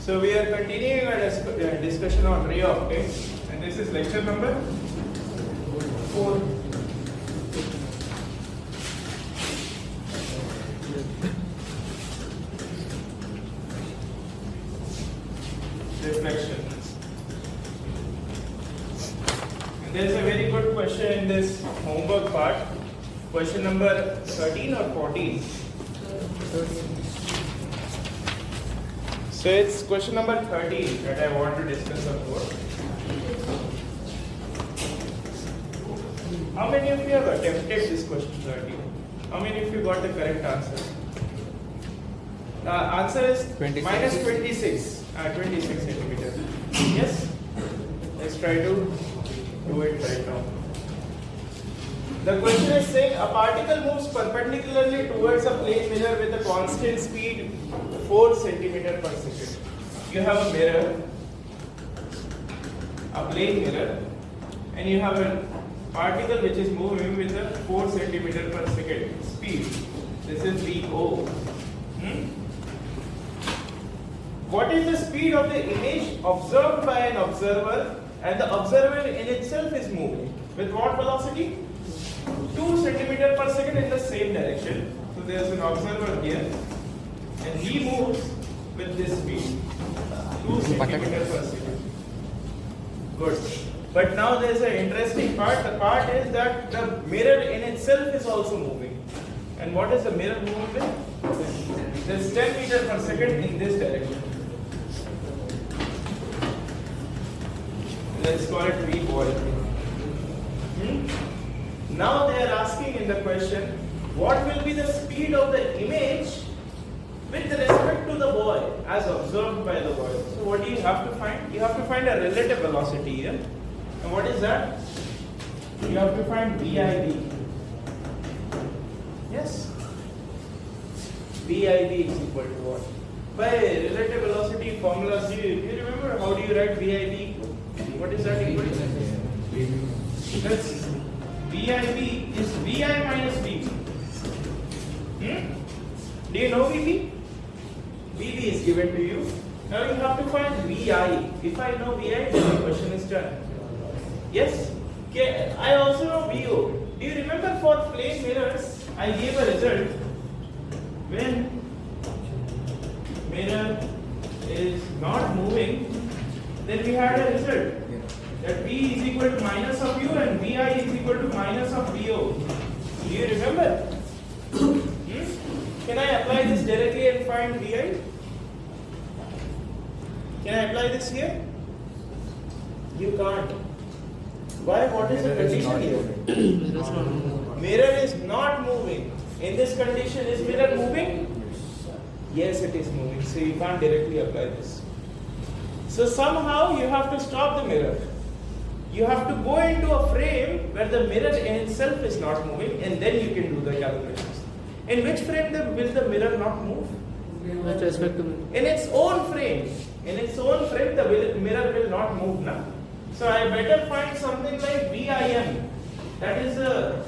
So we are continuing our discussion on ray optics, and this is lecture number 4. Reflection. And there is a very good question in this homework part. Question number 13 or 14? So it's question number 13 that I want to discuss about. How many of you have attempted this question 13? How many of you got the correct answer? The answer is 26. minus 26 centimeters. Yes? Let's try to do it right now. The question is saying a particle moves perpendicularly towards a plane mirror with a constant speed 4 centimeters per second. You have a mirror, a plane mirror, and you have a particle which is moving with a 4 centimeters per second speed. This is VO. What is the speed of the image observed by an observer, and the observer in itself is moving with what velocity? 2 centimeters per second in the same direction. So there is an observer here, and he moves with this speed, 2 centimeters per second. Good. But now there is an interesting part. The part is that the mirror in itself is also moving. And what is the mirror moving with? There is 10 meters per second in this direction. Let's call it V ball. Now they are asking in the question, what will be the speed of the image with respect to the boy as observed by the boy? So what do you have to find? You have to find a relative velocity here. And what is that? You have to find VIB. Yes? VIB is equal to what? By relative velocity formulas, do you remember how do you write VIB? What is that equal to? That's VIB is VI minus VB. Do you know VB? VB is given to you. Now you have to find VI. If I know VI, then the question is done. Yes? Okay. I also know VO. Do you remember for plane mirrors, I gave a result when mirror is not moving, then we had a result that V is equal to minus of U and VI is equal to minus of VO. Do you remember? Can I apply this directly and find VI? Can I apply this here? You can't. Why? What is the condition here? Mirror is not moving. In this condition, is mirror moving? Yes, it is moving. So you can't directly apply this. So somehow you have to stop the mirror. You have to go into a frame where the mirror in itself is not moving, and then you can do the calculations. In which frame will the mirror not move? With respect to in its own frame. In its own frame, the mirror will not move now. So I better find something like VIM. That is the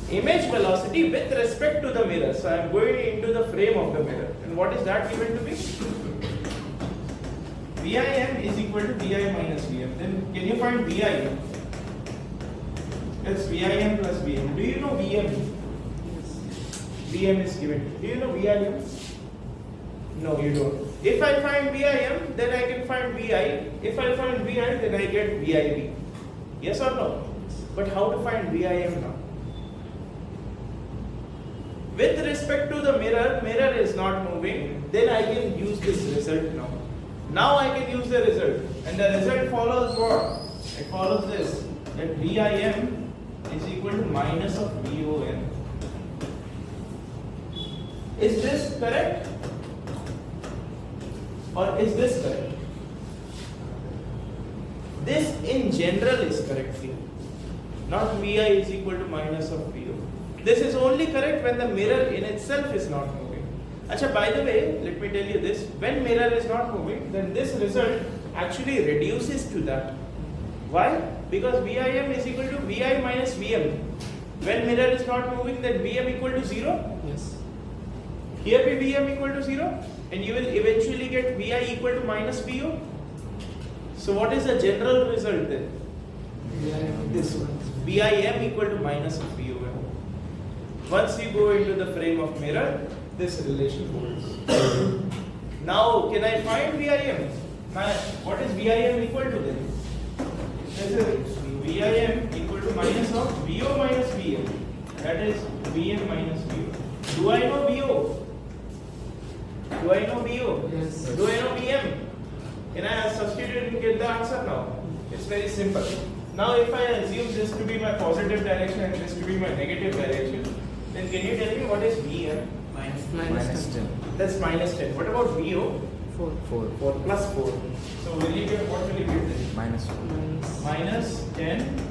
image velocity with respect to the mirror. So I am going into the frame of the mirror. And what is that given to me? VIM is equal to VI minus VM. Then can you find VI? That's VIM plus VM. Do you know VM? VM is given. Do you know VIM? No, you don't. If I find VIM, then I can find VI. If I find VI, then I get VIB. Yes or no? But how to find VIM now? With respect to the mirror, mirror is not moving, then I can use this result now. Now I can use the result. And the result follows what? It follows this. That VIM is equal to minus of VOM. Is this correct? Or is this correct? This in general is correct here. Not VI is equal to minus of VO. This is only correct when the mirror in itself is not moving. Acha, by the way, let me tell you this. When mirror is not moving, then this result actually reduces to that. Why? Because VIM is equal to VI minus VM. When mirror is not moving, then VM equal to 0? yes. Here be Vm equal to 0 and you will eventually get Vi equal to minus Vo. So what is the general result then? This one. Vim equal to minus of Vom. Once you go into the frame of mirror, this relation holds. Now can I find Vim? What is Vim equal to then? This is Vim equal to minus of Vo minus Vm. That is Vm minus Vo. Do I know Vo? Do I know Vo? Yes. Do I know Vm? Can I substitute and get the answer now? It's very simple. Now if I assume this to be my positive direction and this to be my negative direction, then can you tell me what is Vm? Minus 10. That's minus 10. What about Vo? 4 plus 4. So will you get, what will you get then? Minus 10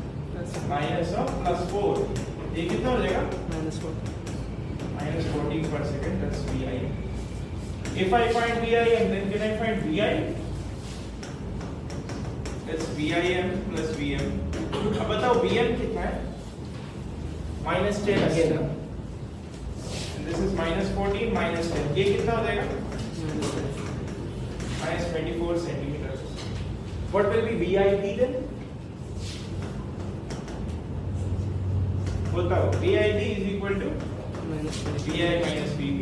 minus of plus 4. ये कितना हो जाएगा? Minus 14 per second. That's Vi. If I find Vim, then can I find Vi? That's Vim plus Vm. अब बताओ Vm कितना है? Minus 10 again. And this is minus 14 minus 10. ये कितना हो जाएगा? Minus 24 centimeters. What will be VIB then? बताओ VIB is equal to VI minus VB.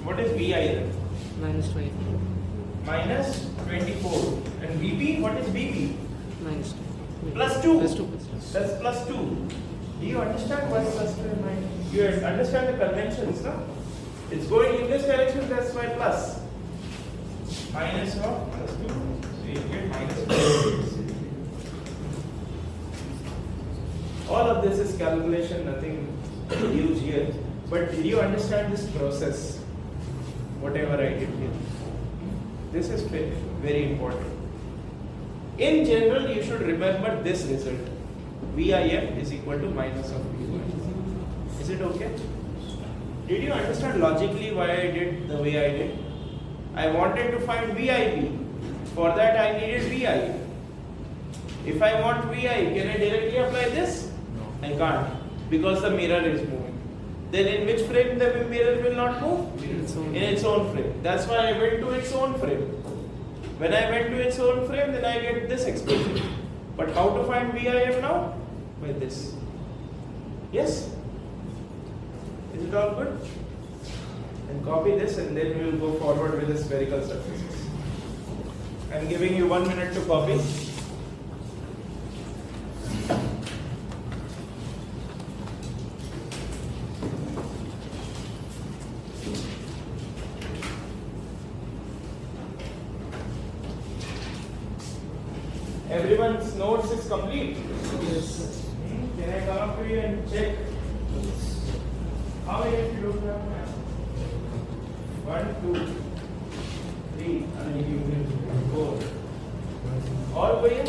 What is VI then? Minus 20. Minus 24. And VB, what is VB? Minus 2. Plus 2. Plus 2. That's plus 2. Do you understand what's plus 2 and minus? You understand the conventions, no? It's going in this direction, that's why plus. Minus of plus 2. So you get minus 2. All of this is calculation, nothing huge here. But did you understand this process? Whatever I did here. This is very important. In general, you should remember this result. Vim is equal to minus of Vo. Is it okay? Did you understand logically why I did the way I did? I wanted to find VIB. For that I needed Vi. If I want Vi, can I directly apply this? No. I can't. Because the mirror is moving. Then in which frame the mirror will not move? In its own frame. That's why I went to its own frame. When I went to its own frame, then I get this expression. But how to find Vim now? By this. Yes? Is it all good? And copy this and then we will go forward with the spherical surfaces. I am giving you 1 minute to copy. Everyone's notes is complete? Yes. Can I come up to you and check? How many of you look at that? 1, 2, 3, 4. All clear?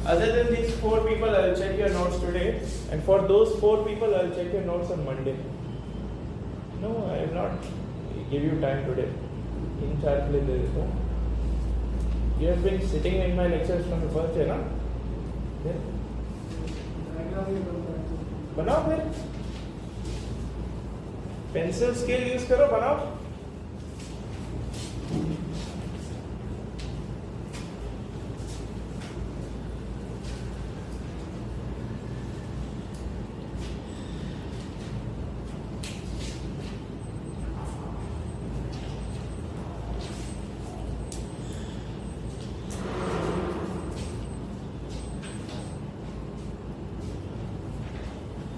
Other than these 4 people, I will check your notes today. And for those 4 people, I will check your notes on Monday. No, I will not give you time today. In charge, there is no. You have been sitting in my lectures from the first day, no? Yeah. बनाओ फिर pencil scale use करो बनाओ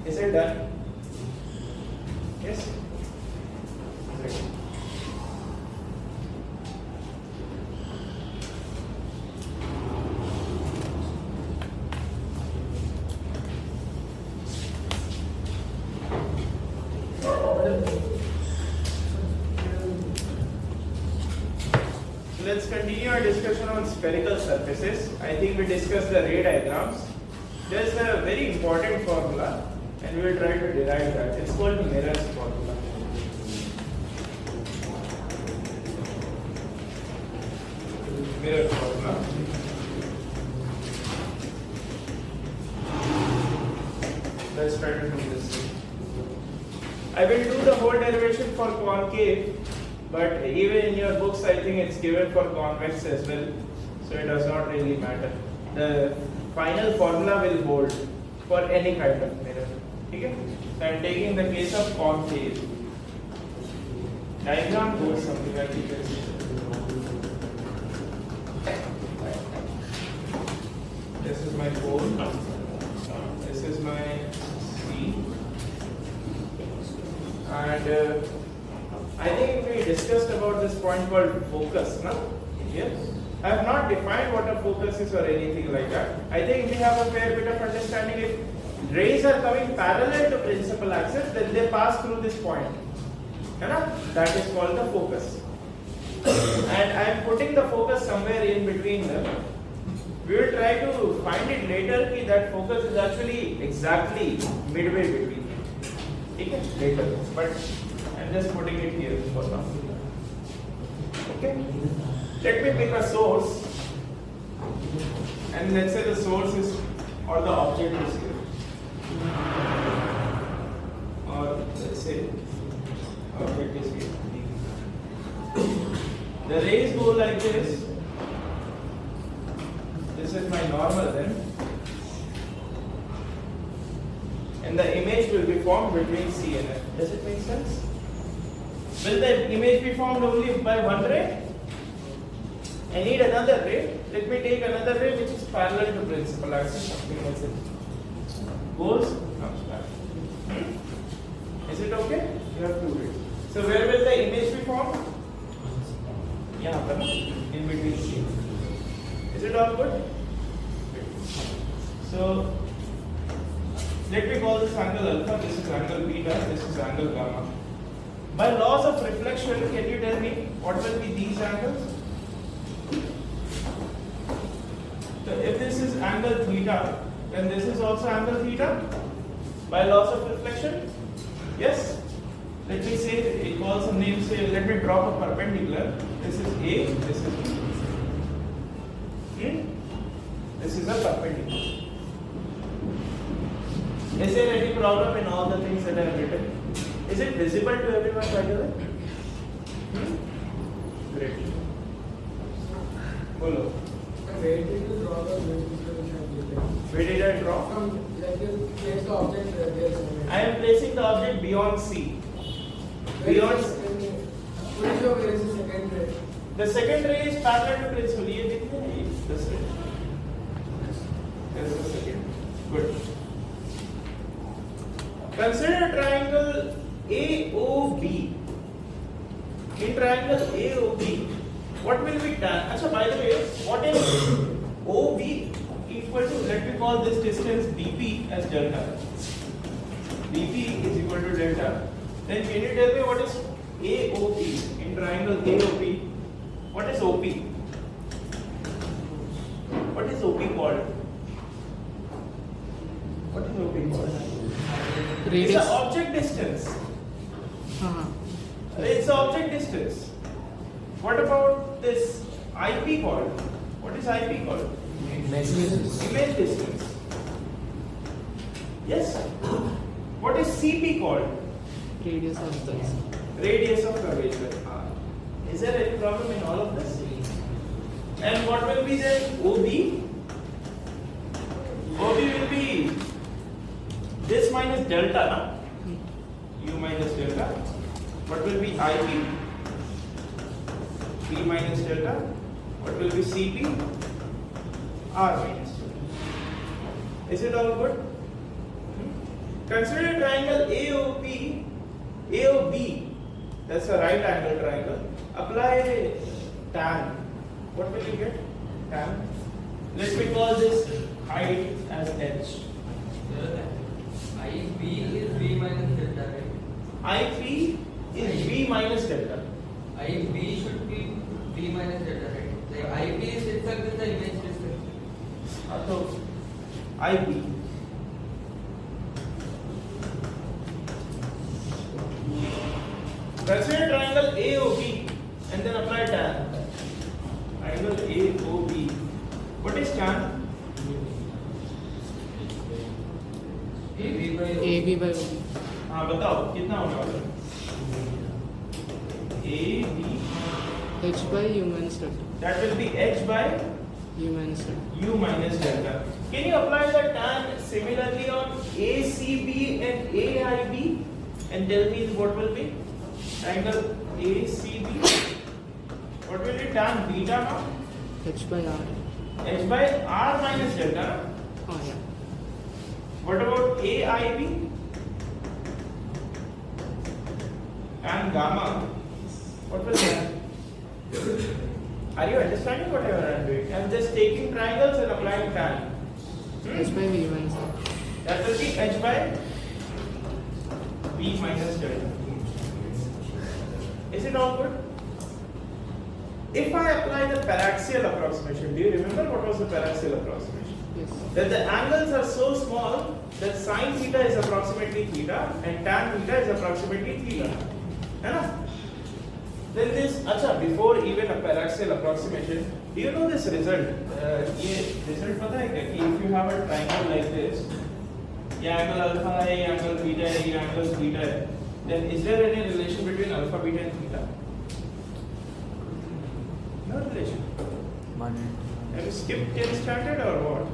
Is it done? Yes? Great. Let's continue our discussion on spherical surfaces. I think we discussed the ray diagrams. There's a very important formula and we will try to derive that. It's called Mirror's formula. Mirror formula. Let's try to do this. I will do the whole derivation for concave, but even in your books I think it's given for convex as well, so it does not really matter. The final formula will hold for any kind of mirror. Okay? So I am taking the case of concave. Diagram goes something like this. This is my pole. This is my C. And I think we discussed about this point called focus, no? Yes. I have not defined what a focus is or anything like that. I think we have a fair bit of understanding. If rays are coming parallel to principal axis, then they pass through this point. That is called the focus. And I am putting the focus somewhere in between them. We will try to find it later that that focus is actually exactly midway between. Okay? Later. But I am just putting it here for now. Okay? Let me pick a source. And let's say the source is, or the object is here. Or let's say object is here. The rays go like this. This is my normal then. And the image will be formed between C and F. Does it make sense? Will the image be formed only by one ray? I need another ray. Let me take another ray which is parallel to principal axis. Something like this. Goes, comes back. Is it okay? You have two rays. So where will the image be formed? Yeah, in between C. Is it all good? So let me call this angle alpha, this is angle beta, this is angle gamma. By laws of reflection, can you tell me what will be these angles? So if this is angle theta, then this is also angle theta by laws of reflection? Yes? Let me say, it calls some name, say, let me drop a perpendicular. This is A, this is B. This is a perpendicular. Is there any problem in all the things that I have written? Is it visible to everyone by the way? Great. Follow. Where did you draw the distribution? Where did I draw? Like you place the object there. I am placing the object beyond C. Beyond C. Where is the second ray? The second ray is parallel to principal. ये देखिए ना ये this ray. There's the second. Good. Consider triangle AOB. In triangle AOB, what will be tan? Achha, by the way, what is OB equal to? Let me call this distance BP as delta. BP is equal to delta. Then can you tell me what is AOP in triangle AOP? What is OP? What is OP called? What is OP called? It's Radius. the object distance. It's the object distance. What about this IP called? What is IP called? Image distance. Yes? What is CP called? Radius of the Radius of curvature. Is there any problem in all of this? And what will be the OB? OB will be this minus delta, no? U minus delta. What will be IP? P minus delta. What will be CP? R minus delta. Is it all good? Consider triangle AOP, AOB. That's a right angle triangle. Apply tan. What will you get? Tan. Let me call this height as h. IP is V minus delta, right? IP is V minus delta. IB should be V minus delta, right? Like IP is itself is the image distance. So IB. Consider triangle AOB and then apply tan. Triangle AOB. What is tan? AB by AB by OB. हाँ बताओ कितना होने वाला है? A B H by U minus delta. that will be H by U minus delta. U minus delta. Can you apply the tan similarly on ACB and AIB and tell me what will be? Triangle ACB. What will be tan beta now? H by R. H by R minus delta. Oh yeah. What about AIB? And gamma. What will that? Are you understanding what I am doing? I am just taking triangles and applying tan. H by V minus delta. That will be H by V minus delta. Is it all good? If I apply the paraxial approximation, do you remember what was the paraxial approximation? Yes. That the angles are so small that sine theta is approximately theta and tan theta is approximately theta. है ना? Then this, अच्छा, before even a paraxial approximation, do you know this result? ये result पता है क्या? कि if you have a triangle like this, ये angle alpha है, ये angle beta है, ये angle beta है, then is there any relation between alpha, beta and theta? No relation. Have you skipped 10 standard or what?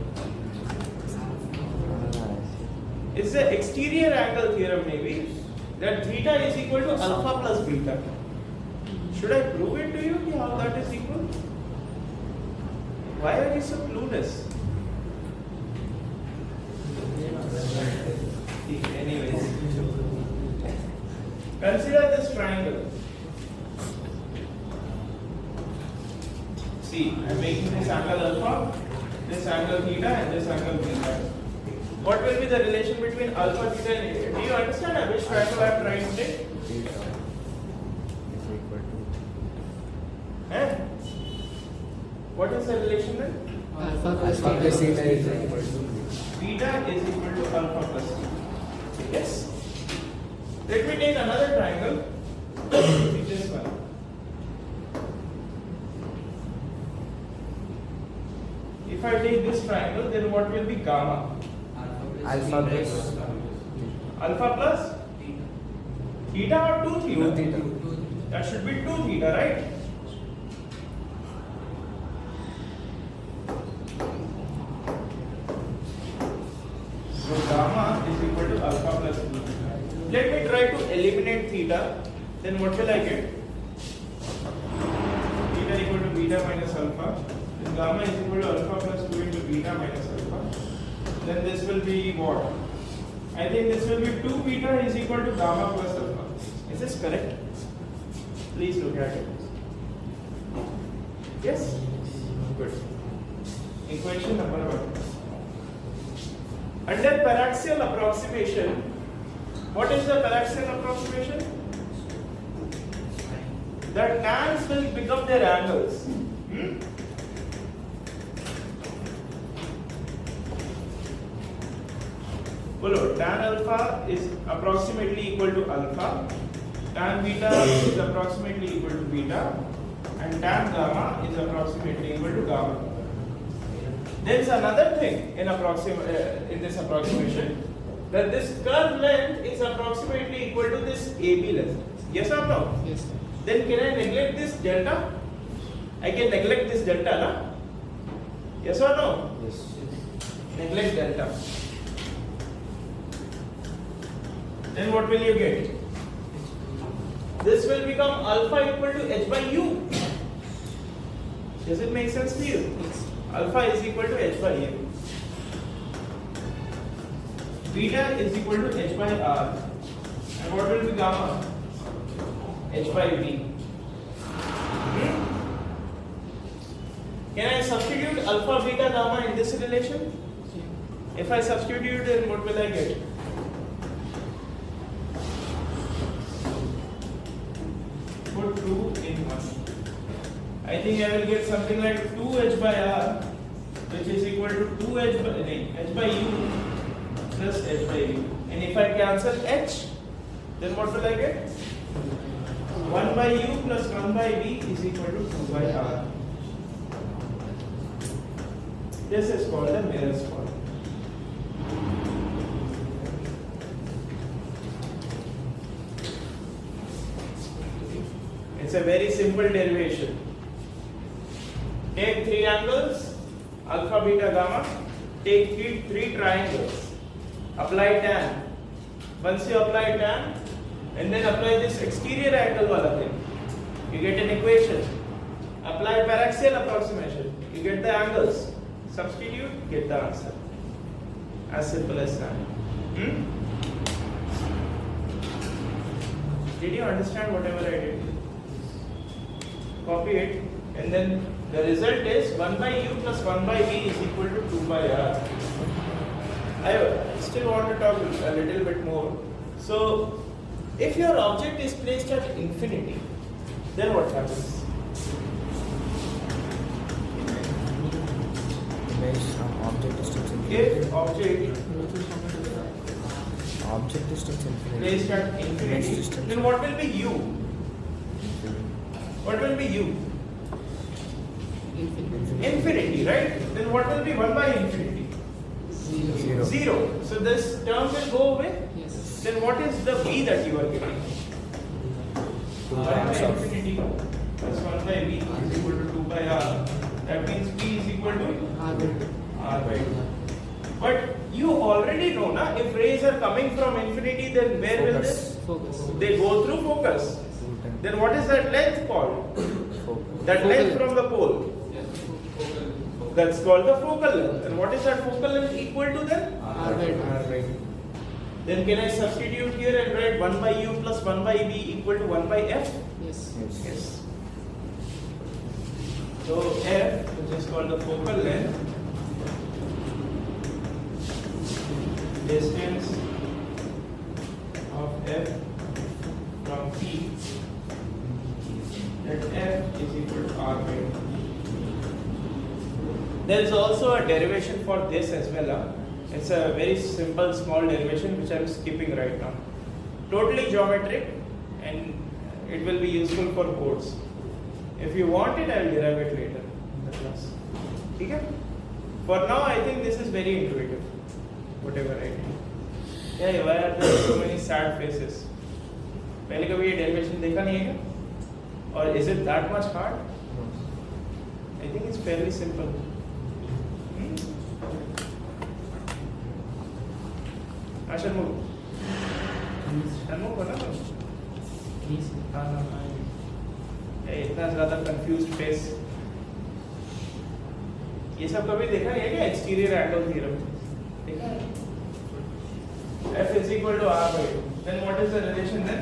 It's the exterior angle theorem maybe that theta is equal to alpha plus beta. Should I prove it to you कि how that is equal? Why are you so clueless? Anyways, consider this triangle. See, I am making this angle alpha, this angle theta, and this angle beta. What will be the relation between alpha, theta, and beta? Do you understand which triangle I am trying to take? Eh? What is the relation then? Alpha plus Alpha plus theta. theta is equal to Beta is equal to alpha plus theta. Yes. Let me take another triangle. This one. If I take this triangle, then what will be gamma? alpha plus Alpha plus theta or 2 theta? 2 theta. That should be 2 theta, right? So gamma is equal to alpha plus theta. Let me try to eliminate theta. Then what will I get? Theta equal to beta minus alpha. Then gamma is equal to alpha plus 2 into beta minus alpha. Then this will be what? I think this will be 2 beta is equal to gamma plus alpha. Is this correct? Please look at it. Yes? Good. Equation number 1. Under paraxial approximation, what is the paraxial approximation? The tans will become their angles. Follow, tan alpha is approximately equal to alpha, tan beta is approximately equal to beta, and tan gamma is approximately equal to gamma. There is another thing in this approximation, that this curve length is approximately equal to this AB length. Yes or no? Yes. Then can I neglect this delta? I can neglect this delta, na? Yes or no? Yes. Neglect delta. Then what will you get? This will become alpha equal to h by u. Does it make sense to you? Yes. Alpha is equal to h by u. Beta is equal to h by r. And what will be gamma? H by v. Can I substitute alpha, beta, gamma in this relation? If I substitute, then what will I get? Put 2 in 1. I think I will get something like 2h by r, which is equal to 2h by h by u plus h by u. And if I cancel h, then what will I get? 1 by u plus 1 by v is equal to 2 by r. This is called the mirror's formula. It's a very simple derivation. Take three angles, alpha, beta, gamma. Take three triangles. Apply tan. Once you apply tan, and then apply this exterior angle wala thing, you get an equation. Apply paraxial approximation, you get the angles. Substitute, get the answer. As simple as that. Did you understand whatever I did? Copy it, and then the result is 1 by u plus 1 by v is equal to 2 by r. I still want to talk a little bit more. So, if your object is placed at infinity, then what happens? Image object distance infinity. If object Object distance infinity. placed at Image infinity, distance. then what will be u? What will be u? Infinity. Infinity, right? Then what will be 1 by infinity? Zero. 0. So this term will go away. Yes. Then what is the v that you are getting? 2 1 by times of infinity plus 1 by v is equal to 2 by r. That means v is equal to R by 2. r by 2. But you already know, na, if rays are coming from infinity, then where will this? Focus. They go through focus. 2 times Then what is that length called? focus. That Focal length length. from the pole. That's called the focal length. And what is that focal length equal to then? R by 2. R by 2. Then can I substitute here and write 1 by u plus 1 by v equal to 1 by f? Yes. Yes. So f, which is called the focal length, distance of f from P, that f is equal to r by 2. There is also a derivation for this as well. It's a very simple small derivation which I am skipping right now. Totally geometric, and it will be useful for boards. If you want it, I will derive it later in the class. Okay? For now, I think this is very intuitive. Whatever I do. Yeah, why are there so many sad faces? पहले कभी ये derivation देखा नहीं है क्या? Or is it that much hard? I think it's fairly simple. Shanmugh हो ना तुम? इतना ज़्यादा confused face. ये सब कभी देखा नहीं है क्या? Exterior angle theorem देखा है? F is equal to r by 2. Then what is the relation then?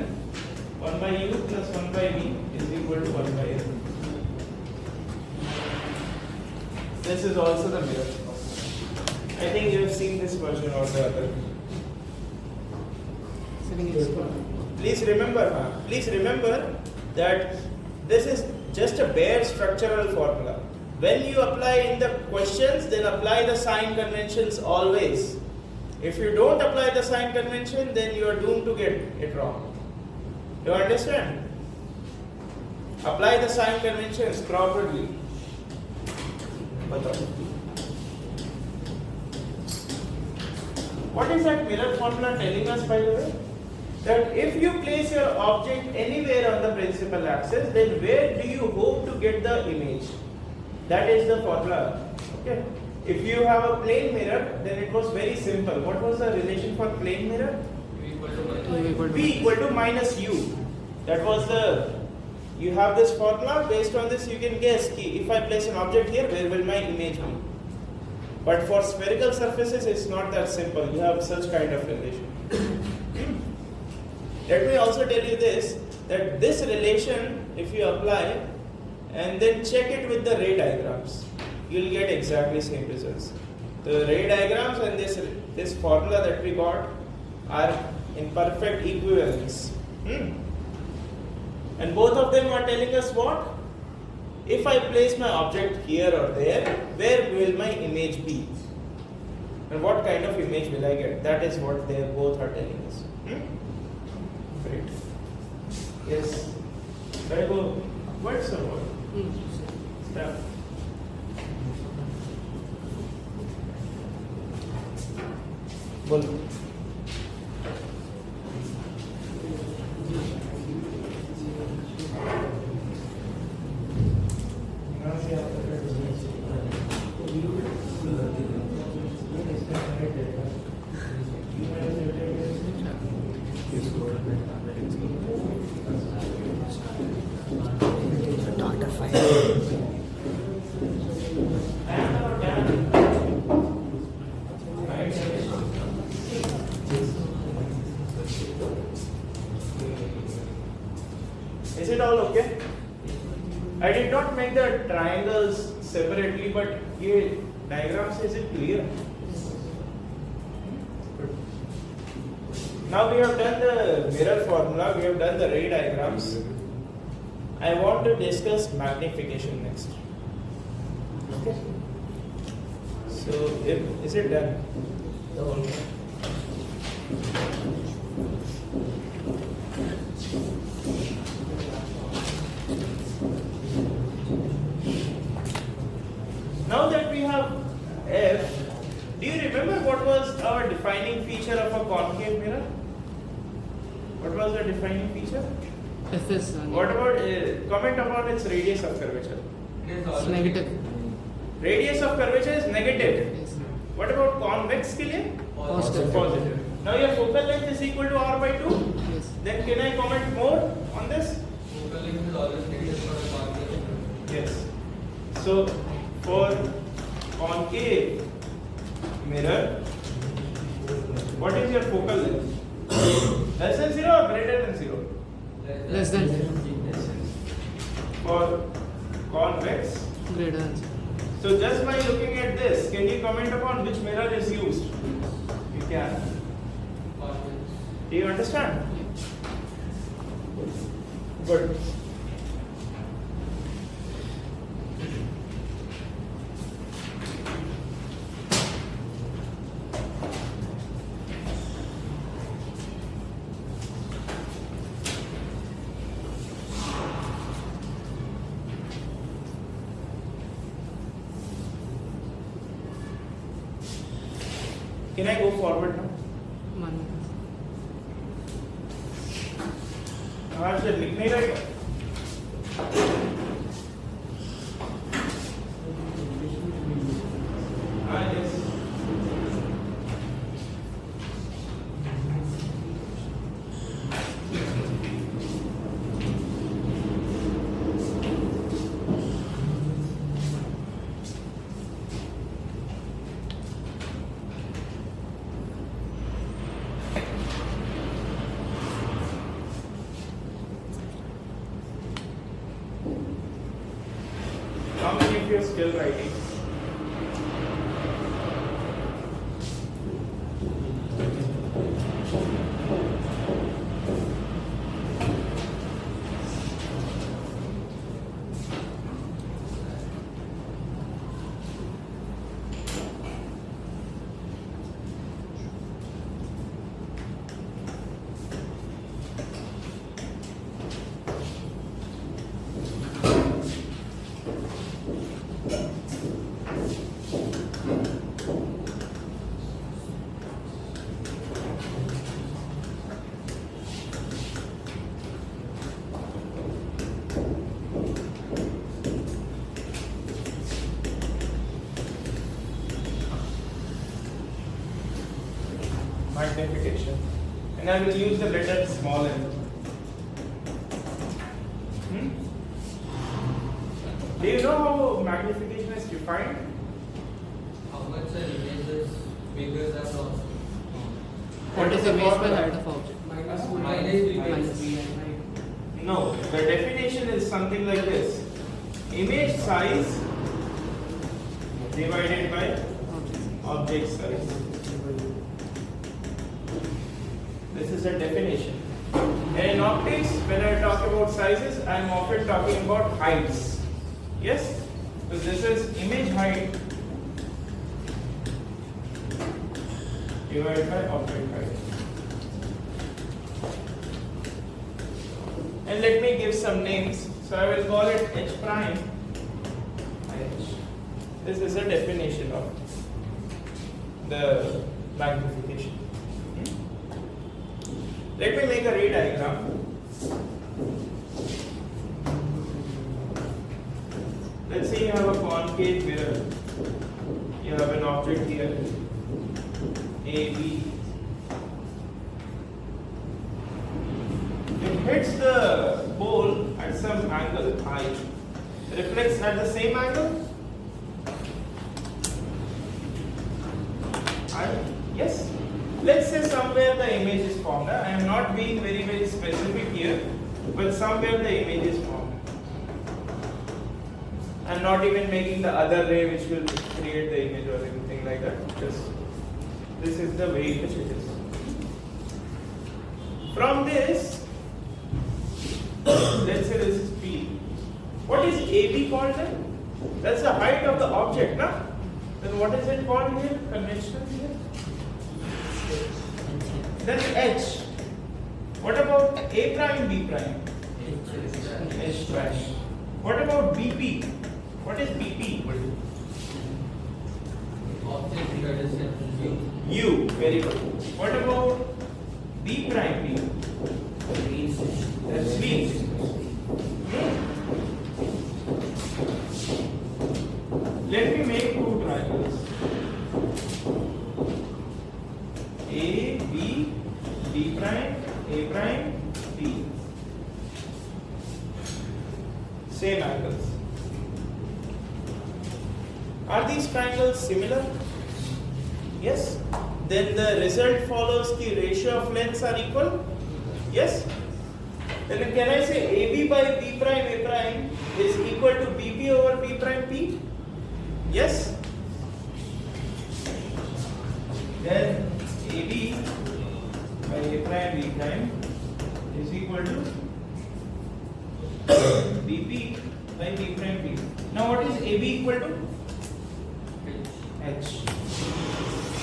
1 by u plus 1 by v is equal to 1 by l. This is also the mirror. I think you have seen this version or the other. Please remember that this is just a bare structural formula. When you apply in the questions, then apply the sign conventions always. If you don't apply the sign convention, then you are doomed to get it wrong. Do you understand? Apply the sign conventions properly. What is that mirror formula telling us, by the way? That if you place your object anywhere on the principal axis, then where do you hope to get the image? That is the formula. Okay. If you have a plane mirror, then it was very simple. What was the relation for plane mirror? V equal to minus u. That was the. You have this formula. Based on this, you can guess if I place an object here, where will my image be? But for spherical surfaces, it's not that simple. You have such kind of relation. Let me also tell you this, that this relation, if you apply and then check it with the ray diagrams, you will get exactly same results. The ray diagrams and this formula that we got are in perfect equivalence. And both of them are telling us what? If I place my object here or there, where will my image be? And what kind of image will I get? That is what they both are telling us. Great. Yes. Should I go upwards or what? Step. बोलो. Is it all okay? I did not make the triangles separately, but ये diagram is it clear? Good. Now we have done the mirror formula, we have done the ray diagrams. I want to discuss magnification next. Okay. So, is it done? The whole thing. Now that we have F, do you remember what was our defining feature of a concave mirror? What was the defining feature? F is What about comment about its radius of curvature? it's negative. Radius of curvature is negative. Yes. What about convex के लिए? Positive. Positive. Now your focal length is equal to r by 2. Yes. Then can I comment more on this? Focal length is always negative for a concave. Yes. So for concave mirror, what is your focal length? Less than 0 or greater than 0? Less than For convex. greater than 0. So just by looking at this, can you comment upon which mirror is used? You can. Do you understand? Good. Can I go forward now? आज लिख नहीं रहेगा yes. How many of you are still writing? Magnification, and I will use the letter small n. Do you know how magnification is defined? How much an image is bigger than the What is the base by height of object? minus Minus. No, the definition is something like this: image size divided by object size. This is a definition. And in optics, when I talk about sizes, I am often talking about heights. Yes? So this is image height divided by object height. And let me give some names. So I will call it H prime. H. This is a definition of the magnification. Let me make a ray diagram. Let's say you have a concave mirror. You have an object here, A, B. It hits the pole at some angle, I. Reflects at the same angle? Yes. Let's say somewhere the image is formed. I am not being very specific here. but somewhere the image is formed. I'm not even making the other ray which will create the image or anything like that. Just this is the way in which it is. From this, let's say this is P. What is AB called then? That's the height of the object, na? Then what is it called here? Conventional here. Then H. What about A prime, B prime? H prime. What about BP? What is BP equal to? Object relation U. Very good. What about B prime P? That's V. Let me make two triangles. A, B, B prime, A prime, B. Same angles. Are these triangles similar? Yes. Then the result follows the ratio of lengths are equal? Yes. Then can I say AB by B prime A prime is equal to BP over B prime P? Yes. Then AB by A prime B prime is equal to BP by B prime P. Now what is AB equal to? H.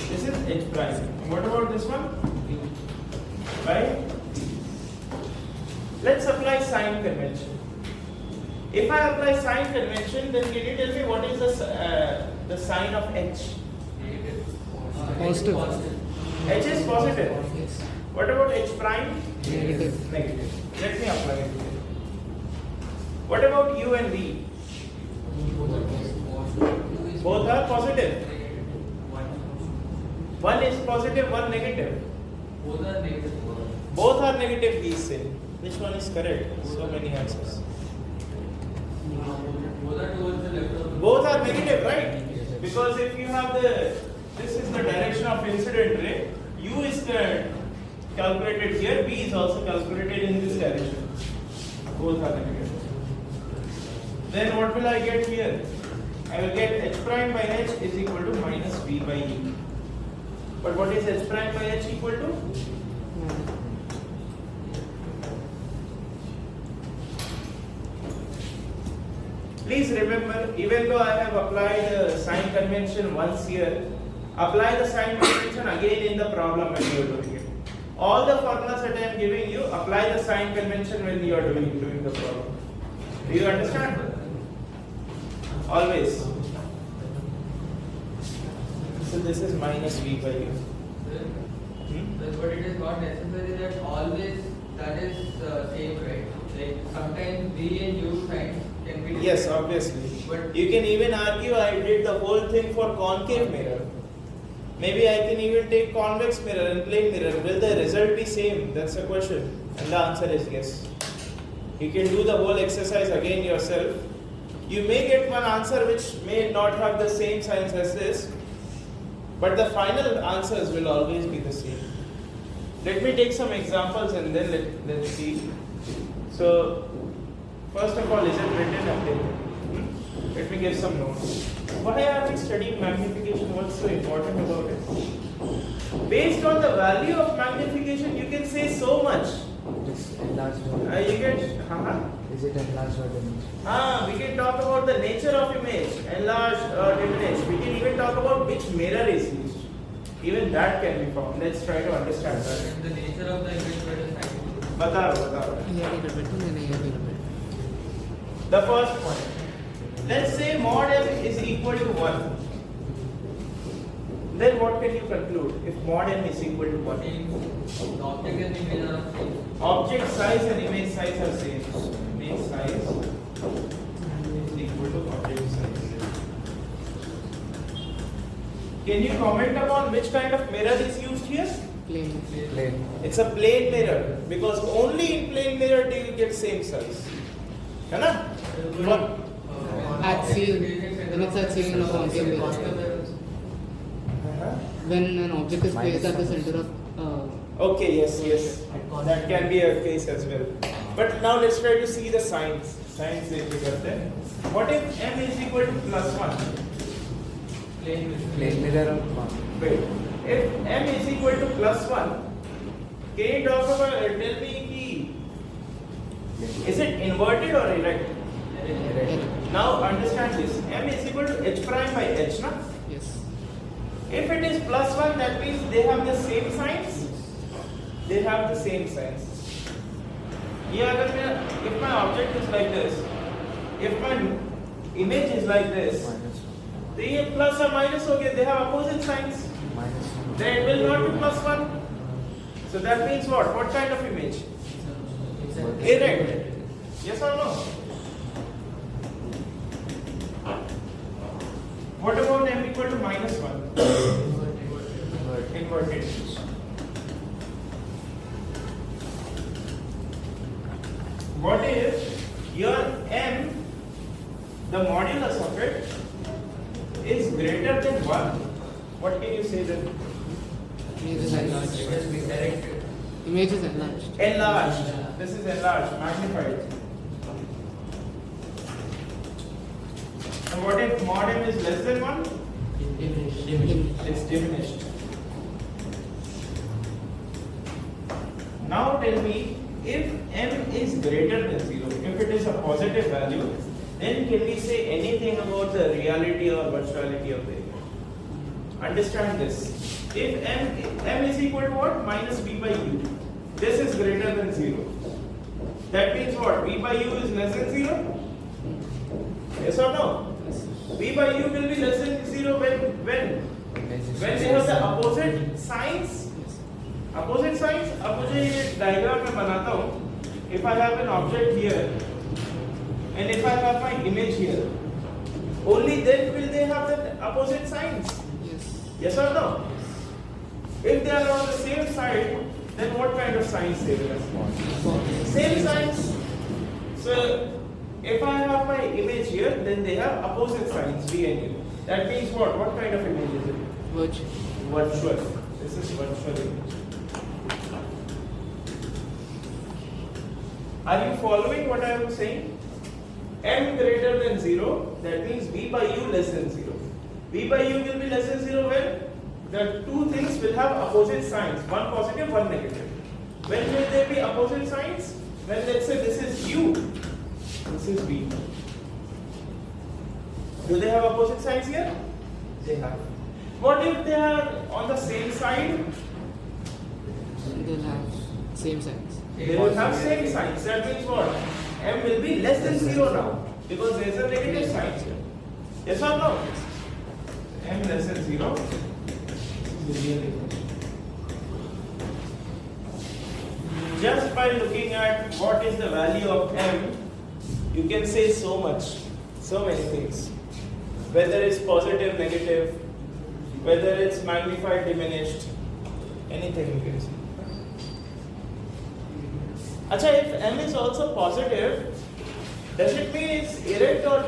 This is H prime. And what about this one? By? Let's apply sign convention. If I apply sign convention, then can you tell me what is the sign of H? Positive. H is positive. Yes. What about H prime? Negative. Negative. Let me apply it here. What about U and V? Both are positive. One is positive, one negative. Both are negative. Both are negative, we say. Which one is correct? So many answers. Both are towards the left of the Both are negative, right? Because if you have this is the direction of incident ray, U is calculated here, B is also calculated in this direction. Both are negative. Then what will I get here? I will get H prime by H is equal to minus V by E. But what is H prime by H equal to? Please remember, even though I have applied sign convention once here, apply the sign convention again in the problem when you are doing it. All the formulas that I am giving you, apply the sign convention when you are doing the problem. Do you understand? Always. So this is minus V by U. But it is not necessary that always that is same, right? Like sometimes V and U signs can be different. Yes, obviously. But You can even argue I did the whole thing for concave mirror. Maybe I can even take convex mirror and plane mirror. Will the result be same? That's the question. And the answer is yes. You can do the whole exercise again yourself. You may get one answer which may not have the same signs as this, but the final answers will always be the same. Let me take some examples and then let's see. So, first of all, is it written up there? Let me give some notes. Why are we studying magnification? What's so important about it? Based on the value of magnification, you can say so much. Just enlarged You or can, is it enlarged or diminished? we can talk about the nature of image, enlarged or diminished. We can even talk about which mirror is used. Even that can be found. Let's try to understand that. the nature of the image where the sign. Batao. The first point. Let's say mod m is equal to 1. Then what can you conclude if mod m is equal to 1? The object and image are same. Object size and image size are same. Image size is equal to object size. Can you comment upon which kind of mirror is used here? Plane. Plane. It's a plane mirror because only in plane mirror do you get same size. है ना? What? At seeing, when it's at seeing in a concave mirror. When an object is placed at the center of Okay, yes. That can be a case as well. But now let's try to see the signs. Signs they करते हैं. What if m is equal to +1? Plane mirror of one. Wait. If m is equal to +1, can you talk about tell me ki is it inverted or erect? Erect. Now understand this. M is equal to h prime by h, na? Yes. If it is +1, that means they have the same signs. They have the same signs. Yeah, if my object is like this, if my image is like this, Minus then ये plus or minus हो गया. They have opposite signs. minus Then it will not be +1. So that means what? What kind of image? Erect. Yes or no? What about m equal to -1? Inverted. What if your m, the modulus of it, is greater than 1? What can you say then? Image is enlarged. Image is enlarged. Enlarged. This is enlarged, magnified. And what if mod m is less than 1? It's diminished. Now tell me, if m is greater than 0, if it is a positive value, then can we say anything about the reality or virtuality of the image? Understand this. If m is equal to what? Minus b by u. This is greater than 0. That means what? B by u is less than 0? Yes or no? B by u will be less than 0 when they have the opposite signs. Opposite signs. अब मुझे ये diagram में बनाता हूँ. If I have an object here and if I have my image here, only then will they have the opposite signs. Yes. Yes or no? If they are on the same side, then what kind of signs they will have? Same signs. So if I have my image here, then they have opposite signs B and U. That means what? What kind of image is it? Virtual. Virtual. This is virtual image. Are you following what I am saying? M greater than 0, that means B by U less than 0. B by U will be less than 0 when the two things will have opposite signs, one positive, one negative. When will there be opposite signs? When let's say this is U, this is B. Do they have opposite signs here? They have. What if they are on the same side? They'll have same signs. They will have same signs. That means what? M will be less than 0 now because there is a negative sign here. Yes or no? M less than 0. This is the real image. Just by looking at what is the value of M, you can say so much, so many things. Whether it's positive, negative, whether it's magnified, diminished, anything you can say. Acha, if M is also positive, does it mean it's erect or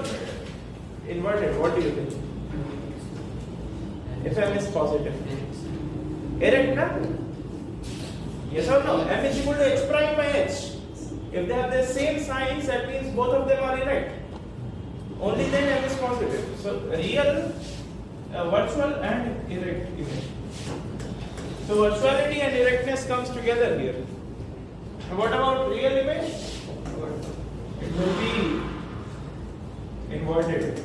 inverted? What do you think? If M is positive. Erect, na? Yes or no? M is equal to h prime by h. If they have the same signs, that means both of them are erect. Only then M is positive. So, real, virtual and erect image. So, virtuality and erectness comes together here. And what about real image? It will be inverted.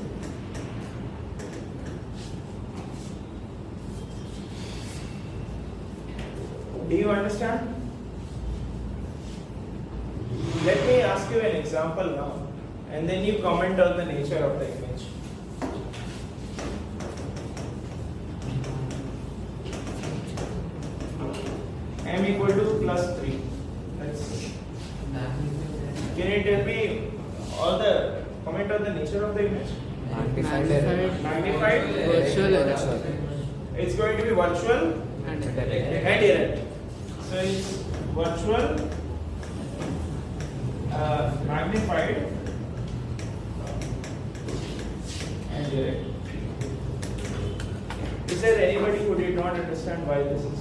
Do you understand? Let me ask you an example now, and then you comment on the nature of the image. M equal to +3. Can you tell me all the comment on the nature of the image? Magnified. Virtual error. It's going to be virtual And and erect. So it's virtual, magnified, and erect. Is there anybody who did not understand why this is?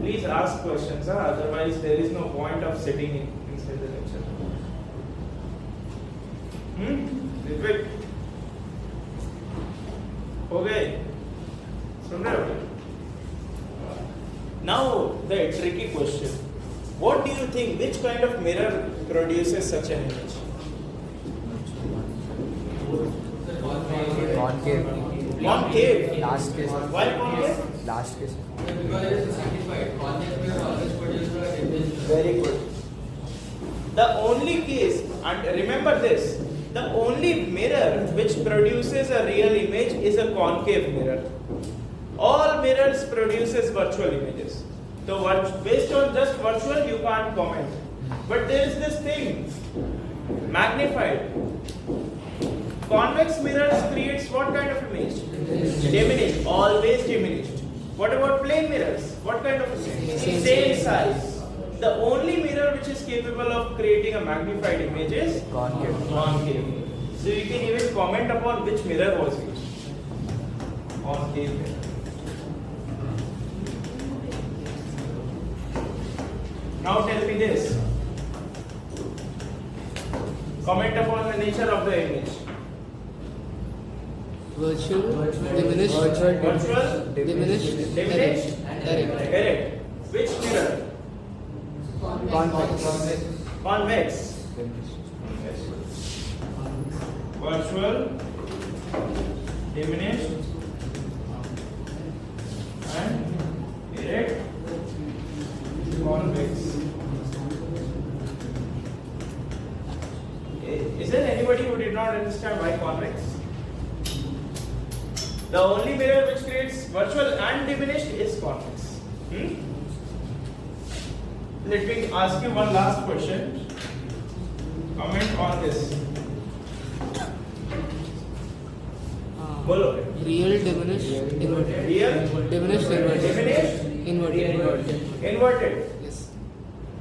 Please ask ask questions, otherwise there is no point of sitting inside the lecture. Ritwik? Okay. सुन रहे हो? Now the tricky question. What do you think? Which kind of mirror produces such an image? Concave. Concave. Last case. Why concave? Last case. Because it is simplified. Concave mirror always produces a image. Very good. The only case, and remember this, the only mirror which produces a real image is a concave mirror. All mirrors produces virtual images. So based on just virtual you can't comment. But there is this thing, magnified. Convex mirrors creates what kind of image? Diminished, always diminished. What about plane mirrors? What kind of image? Same size. The only mirror which is capable of creating a magnified image is Concave. concave. So you can even comment upon which mirror was used. Concave mirror. Now tell me this. Comment upon the nature of the image. Virtual, diminished, Virtual, diminished, diminished, direct. direct. Which mirror? Convex. Convex. Virtual, diminished, and direct. Convex. Is there anybody who did not understand why convex? The only mirror which creates virtual and diminished is convex. Let me ask you one last question. Comment on this. Bolo. Real, diminished, inverted. Real, Diminished, inverted. diminished, Inverted. inverted. Yes.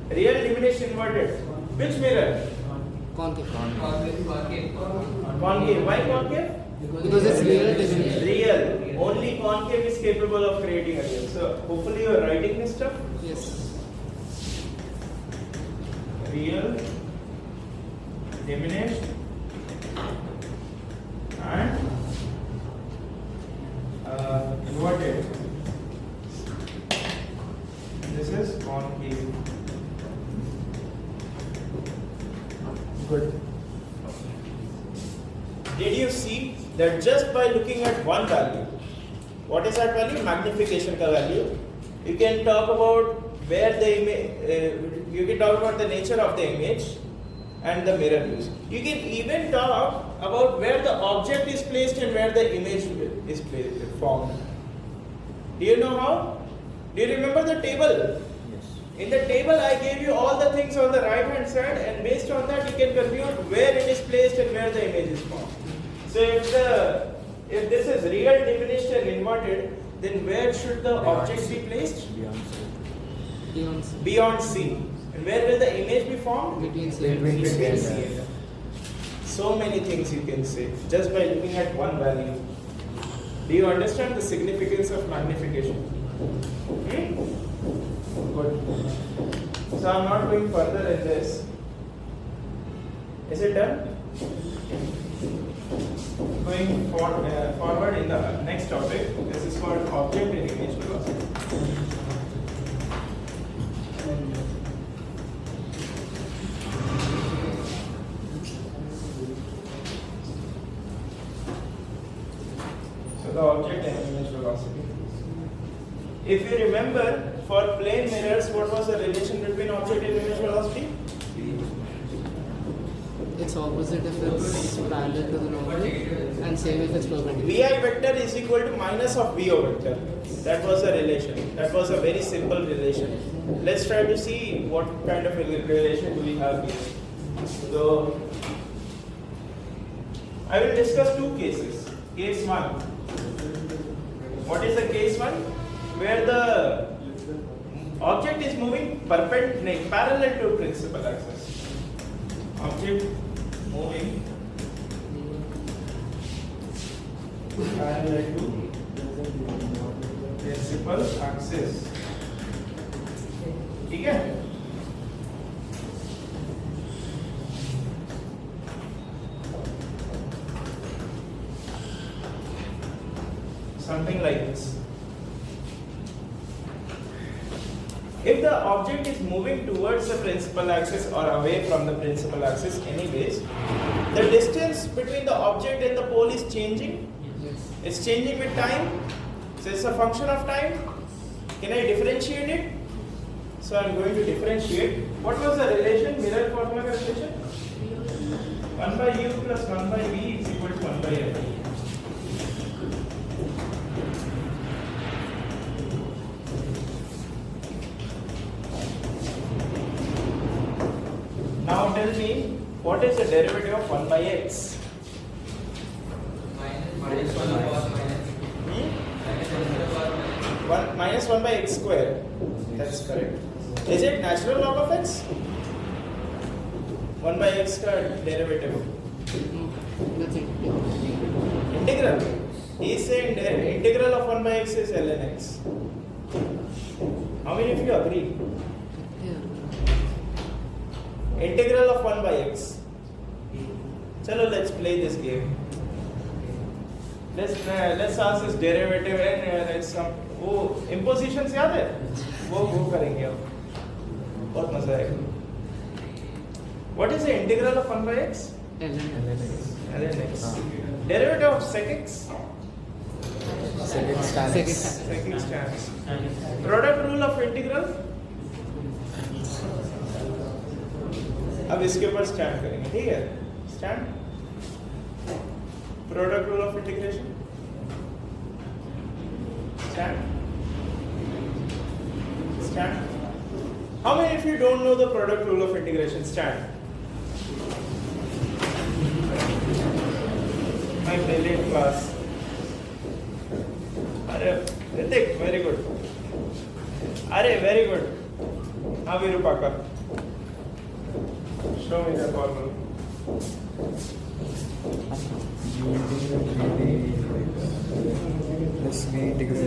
Real, diminished, inverted. Which mirror? Concave. Concave. Concave. Why concave? Because it's real, diminished. Real. Only concave is capable of creating a real. So hopefully you are writing this stuff. Yes. Real, diminished, and inverted. This is concave. Good. Did you see that just by looking at one value, what is that value? Magnification ka value. You can talk about where the image, you can talk about the nature of the image and the mirror use. You can even talk about where the object is placed and where the image is placed, formed. Do you know how? Do you remember the table? Yes. In the table I gave you all the things on the right hand side, and based on that you can compute where it is placed and where the image is formed. So if this is real, diminished and inverted, then where should the object be placed? Beyond C. Beyond C. And where will the image be formed? Between C and Between D. Between C and D. So many things you can say just by looking at one value. Do you understand the significance of magnification? Good. So I'm not going further in this. Is it done? Going forward in the next topic. This is called object and image velocity. So the object and image velocity. If you remember, for plane mirrors, what was the relation between object and image velocity? It's opposite if it's parallel to the normal, and same if it's perpendicular. Vi vector is equal to minus of Vo vector. That was the relation. That was a very simple relation. Let's try to see what kind of a relation do we have here. So, I will discuss two cases. Case 1. What is the case 1? Where the object is moving parallel to principal axis. Object moving parallel to principal axis. ठीक है? Something like this. If the object is moving towards the principal axis or away from the principal axis anyways, the distance between the object and the pole is changing. Yes. It's changing with time. So it's a function of time. Can I differentiate it? So I'm going to differentiate. What was the relation? Mirror formula relation? 1 by u plus 1 by v is equal to 1 by f. Now tell me, what is the derivative of 1 by x? Minus 1 upon minus. Minus 1 upon minus. Minus 1 by x square. That's correct. Is it natural log of x? 1 by x का derivative. That's it. Integral. He is saying integral of 1 by x is ln x. How many of you agree? Yeah. Integral of 1 by x. Chalo, let's play this game. Let's ask this derivative and let's some impositions याद है? वो करेंगे अब. बहुत मजा आएगा. What is the integral of 1 by x? ln x. Derivative of sec x? Second stand. Sec x stands. Product rule of integral? अब इसके ऊपर स्टैंड करेंगे, ठीक है? Stand. Product rule of integration? Stand. How many of you don't know the product rule of integration? Stand. My brilliant class. Arey, Ritik, very good. Arey, very good. Now Virupaka. Show me the formula. Plus v integral.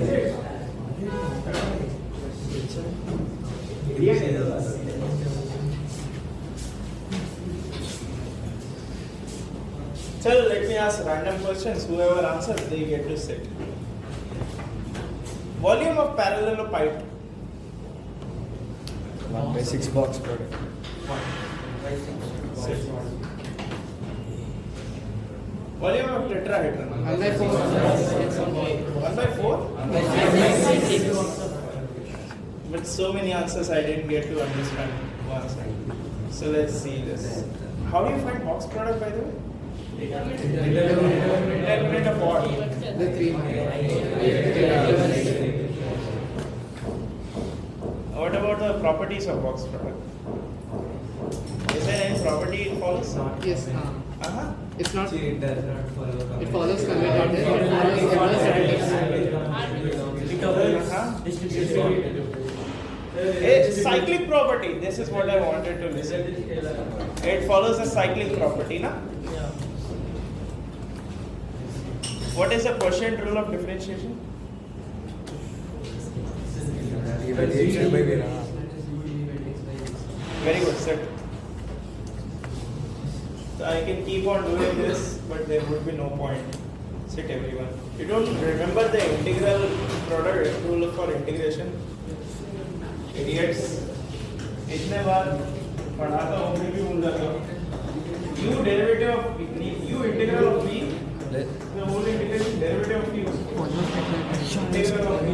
Chalo, let me ask random questions. Whoever answers, they get to sit. Volume of parallelepiped. 1 by 6 box product. 6. Volume of tetrahedron. 1 by 4. 1 by 4? With so many answers, I didn't get to understand one side. So let's see this. How do you find box product, by the way? Determinant of what? The 3. What about the properties of box product? Is there any property it follows? Yes. It's not. It does not follow. It follows commutative. It follows additive. A cyclic property. This is what I wanted to listen. It follows a cyclic property, na? What is the quotient rule of differentiation? Evaluation by Vera. Very good, set. So I can keep on doing this, but there would be no point. Sit everyone. You don't remember the integral product rule for integration? Idiots. इतने बार पढ़ाता हूँ फिर भी भूल जाता हूँ. U derivative of U integral of V. The whole integration derivative of U. Integral of V.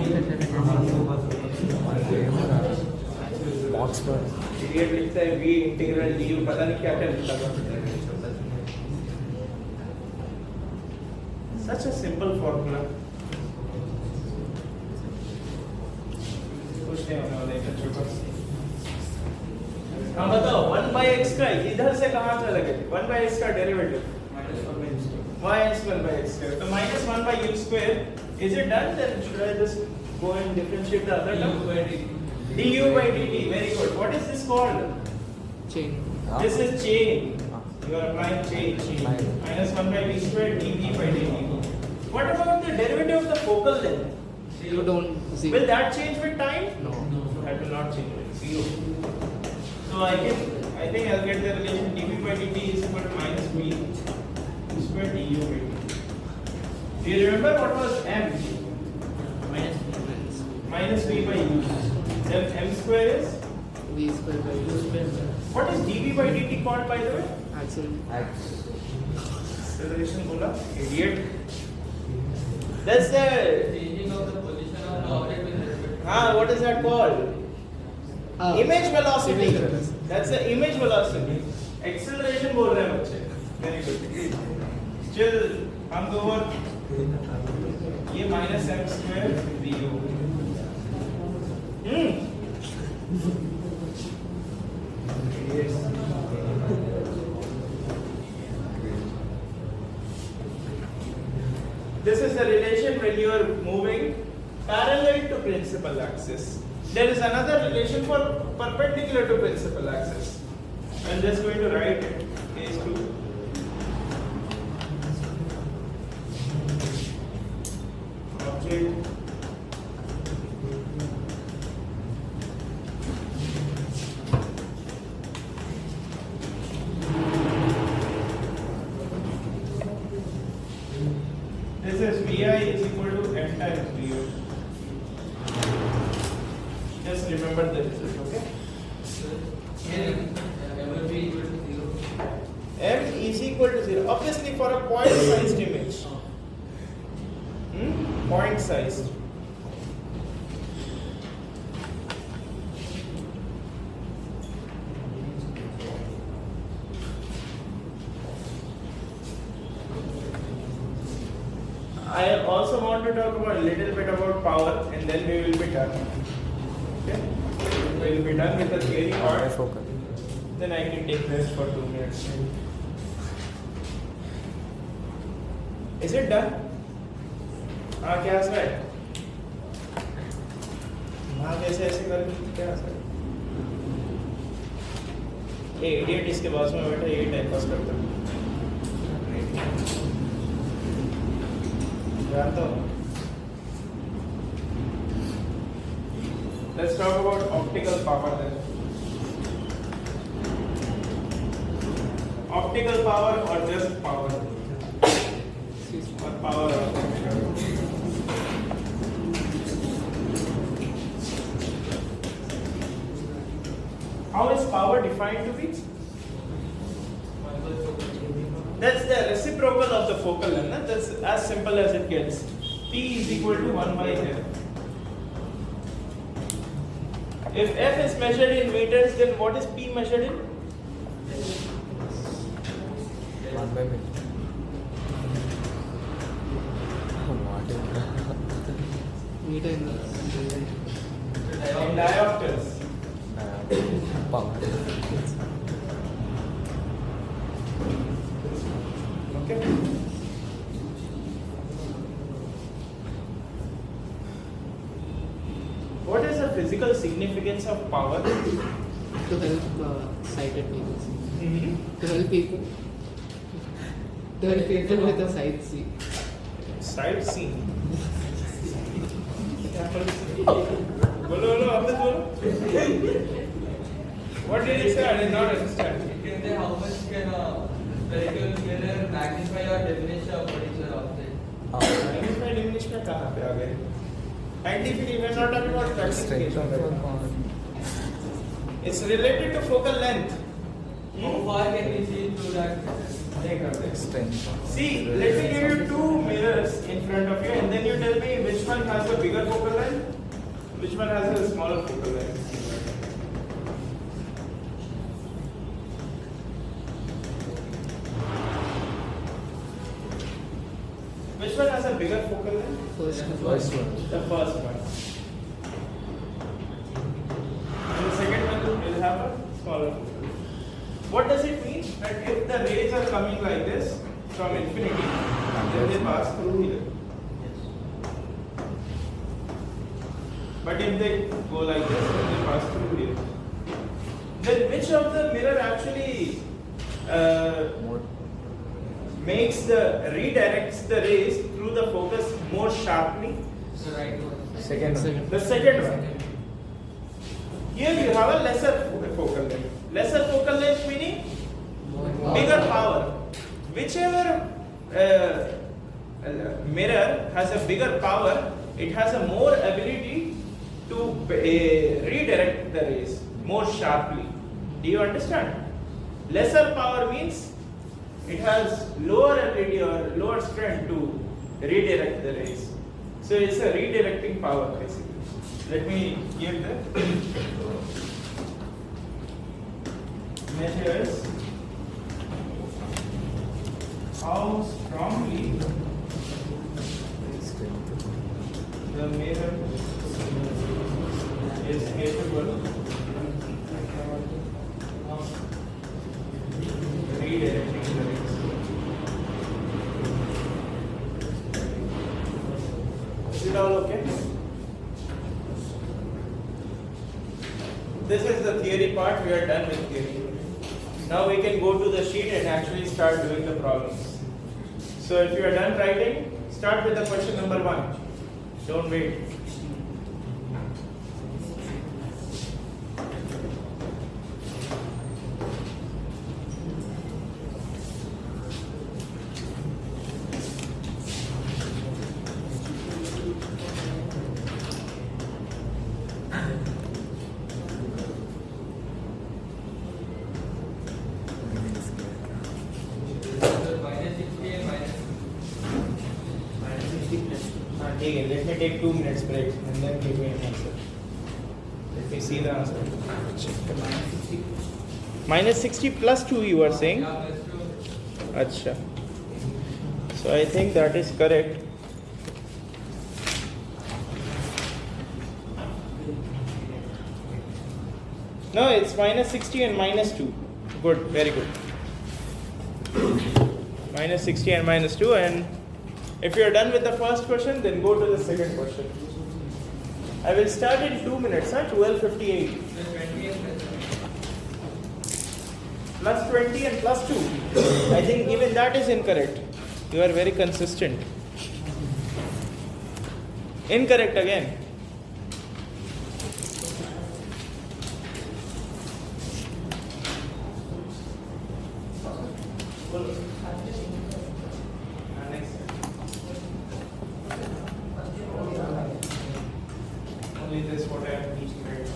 Box product. Idiot लिखता है V integral du, पता नहीं क्या क्या लिखता था. Such a simple formula. कुछ नहीं होने वाला है बच्चों को. हाँ बताओ 1 by x का इधर से कहाँ से लगे? 1 by x का derivative minus 1 by x square. So minus 1 by u square. Is it done? Then should I just go and differentiate the other term? Du by dt. Very good. What is this called? Chain. This is chain. You are applying chain. Minus 1 by v square dv by dt. What about the derivative of the focal length? You don't see. Will that change with time? No. That will not change with 0. So I think I'll get the relation dv by dt is equal to minus v square du by dt. Do you remember what was m? Minus v by u. Then m square is? V square by U square. What is dv by dt called, by the way? Actually, Acceleration bola? Idiot. That's the. Changing of the position of the object with respect to What is that called? Image velocity. image velocity. That's the image velocity. Acceleration बोल रहे हैं बच्चे. Very good. Still हम तो और ये minus m square du. Yes. This is the relation when you are moving parallel to principal axis. There is another relation for perpendicular to principal axis. I'm just going to write it. Case 2. Object this is Vi is equal to m times du. Just remember the result, okay? m will be equal to 0. M is equal to 0. Obviously, for a point-sized image. Point-sized. I also want to talk about a little bit about power, and then we will be done. Okay? We will be done with the theory part. Focal. Then I can take rest for 2 minutes. Is it done? क्या है? कैसे ऐसे कर क्या है? ये idiot इसके पास में बैठा ये टाइम पास करता है। जानता हूँ। Let's talk about optical power then. Optical power or just power? Or power or how is power defined to be? That's the reciprocal of the focal length. That's as simple as it gets. P is equal to 1 by f. If f is measured in meters, then what is P measured in? 1 by meter. What is that? meter in the In diopters. Power. Okay. What is the physical significance of power? to help sighted people. To help people. To help people with a sight see. Sight seeing. बोलो अमृत बोलो. What did you say? I did not understand. You can say how much can a spherical mirror magnify or diminish a particular object. Magnify diminish में कहाँ पे आ गए? Scientifically, we are not talking about Strength of magnification. the power. It's related to focal length. How far can we see through that? नहीं करते. Strength. See, let me give you 2 mirrors in front of you, and then you tell me which one has a bigger focal length, which one has a smaller focal length. Which one has a bigger focal length? First one. The first one. And the second one will have a smaller focal length. What does it mean? That if the rays are coming like this from infinity, then they pass through here. But if they go like this, then they pass through here. Then which of the mirror actually More. redirects the rays through the focus more sharply? The right one. Second one. Second. The second one. Here you have a lesser focal focal length. Lesser focal length meaning bigger power. Whichever mirror has a bigger power, it has a more ability to redirect the rays more sharply. Do you understand? Lesser power means it has lower ability or lower strength to redirect the rays. So it's a redirecting power basically. Let me give the measures how strongly the mirror is capable of redirecting the rays. Is it all okay? This is the theory part. We are done with theory. Now we can go to the sheet and actually start doing the problems. So if you are done writing, start with the question number 1. Don't wait. Let me take 2 minutes break and then give me an answer. Let me see the answer. Minus 60 plus 2 you are saying? Acha. So I think that is correct. No, it's minus 60 and minus 2. Good, very good. Minus 60 and minus 2, and if you are done with the first question, then go to the second question. I will start in 2 minutes, 12:58. Plus 20 and plus 2. I think even that is incorrect. You are very consistent. Incorrect again. Only this what I have teaching right now.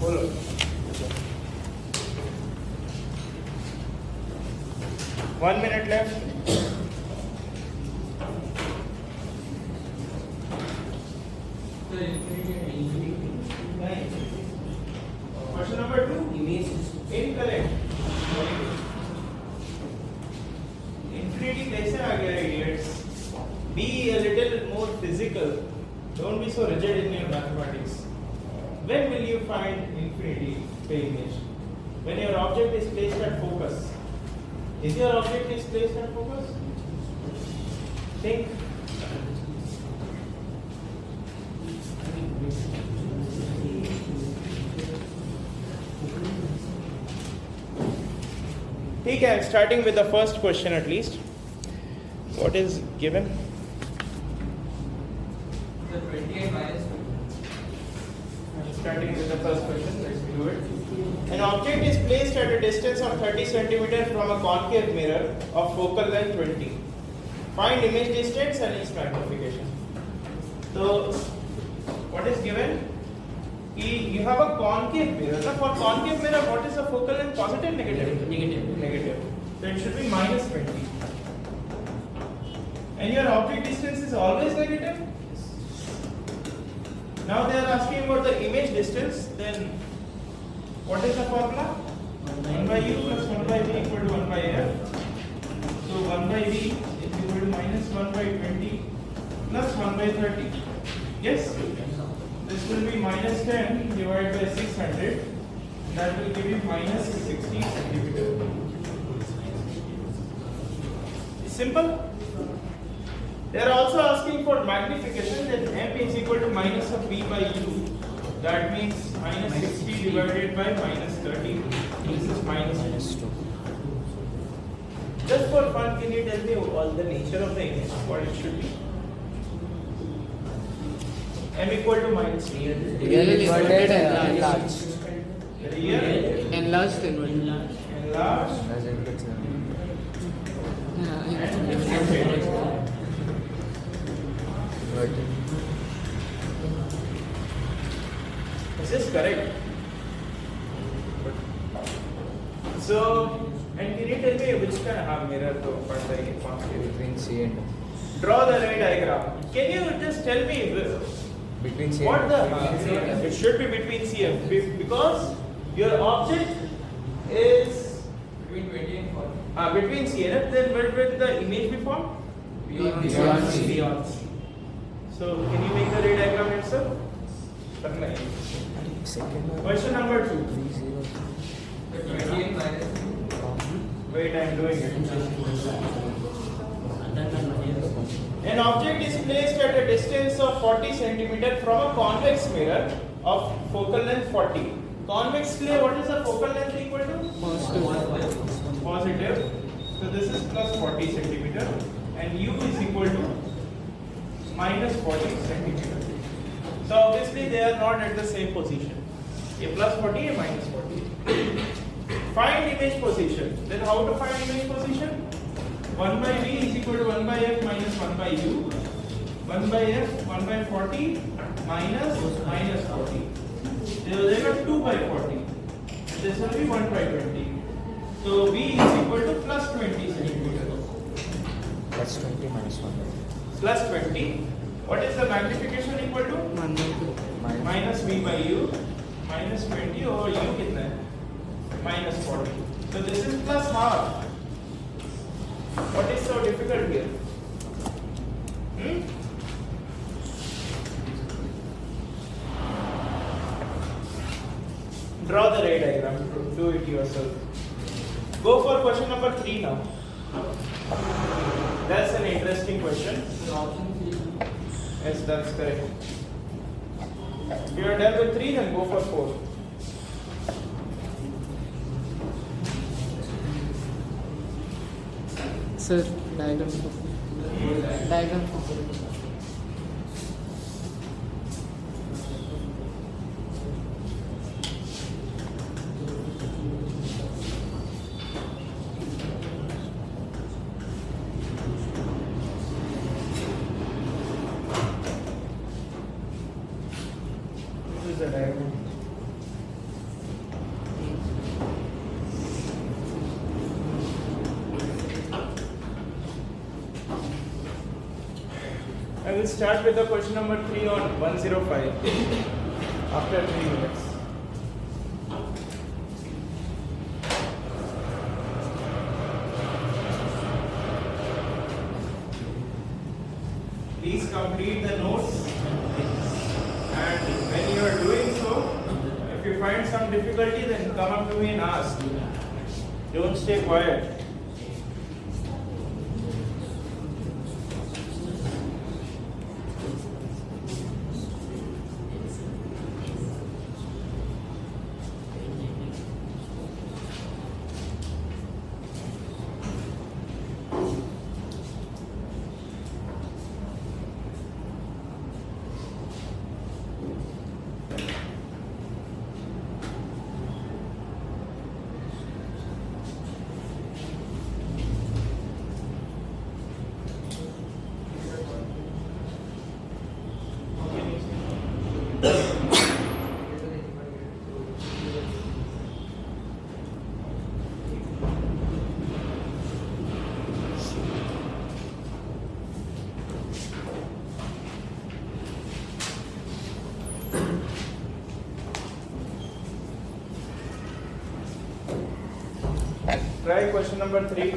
Bolo. 1 minute left. Question number 2. Incorrect. Infinity कैसे आ गया idiots? Be a little more physical. Don't be so rigid in your mathematics. When will you find infinity by image? When your object is placed at focus. Is your object is placed at focus? Think. Okay, I'm starting with the first question at least. What is given? The 28 minus 2. Starting with the first question, let's do it. An object is placed at a distance of 30 cm from a concave mirror of focal length 20. Find image distance and its magnification. So, what is given? You have a concave mirror. Now, for concave mirror, what is the focal length? Positive, negative? Negative. So, it should be minus 20. And your object distance is always negative? Now they are asking about the image distance, then what is the formula? 1 by u plus 1 by v equal to 1 by f. So 1 by v is equal to minus 1 by 20 plus 1 by 30. Yes? This will be minus 10 divided by 600. That will give you minus 60 centimeter. Simple. They are also asking for magnification, that m is equal to minus of b by u. That means minus 60 divided by minus 30. This is minus 2. Just for fun, can you tell me all the nature of the image, what it should be? M equal to minus 2. Real inverted and enlarged. Real Enlarged inverted. enlarged. As in it's Is this correct? So, and can you tell me which kind of mirror to between C and draw the ray diagram? Can you just tell me between C what and the it should be between CF because your object is Between 20 and 40. between CNF, then where will the image be formed? Beyond C. Beyond C. So can you make the ray diagram yourself? second one. Question number 2. 3 0. The 20 and minus 2. Wait, I am doing it. An object is placed at a distance of 40 cm from a convex mirror of focal length 40. Convex plane, what is the focal length equal to? Positive. So this is plus 40 cm and u is equal to minus 40 cm. So obviously they are not at the same position. A plus 40, a minus 40. Find image position. Then how to find image position? 1 by v is equal to 1 by f minus 1 by u. 1 by f, 1 by 40 minus 40. So they got 2 by 40. This will be 1 by 20. So v is equal to plus 20 centimeters. Plus 20 minus 1. Plus 20. What is the magnification equal to? 1 by 2. Minus v by u. Minus 20 over u कितना है? Minus 40. So this is plus half. What is so difficult here? Draw the ray diagram. Do it yourself. Go for question number 3 now. That's an interesting question. The option C. Yes, that's correct. If you are done with 3, then go for 4. Sir, diagram. Diagram. This is the diagram. I will start with the question number 3 on 105 after 3 minutes. Please complete the notes, and when you are doing so, if you find some difficulty, then come up to me and ask. Don't stay quiet. Try question number 3.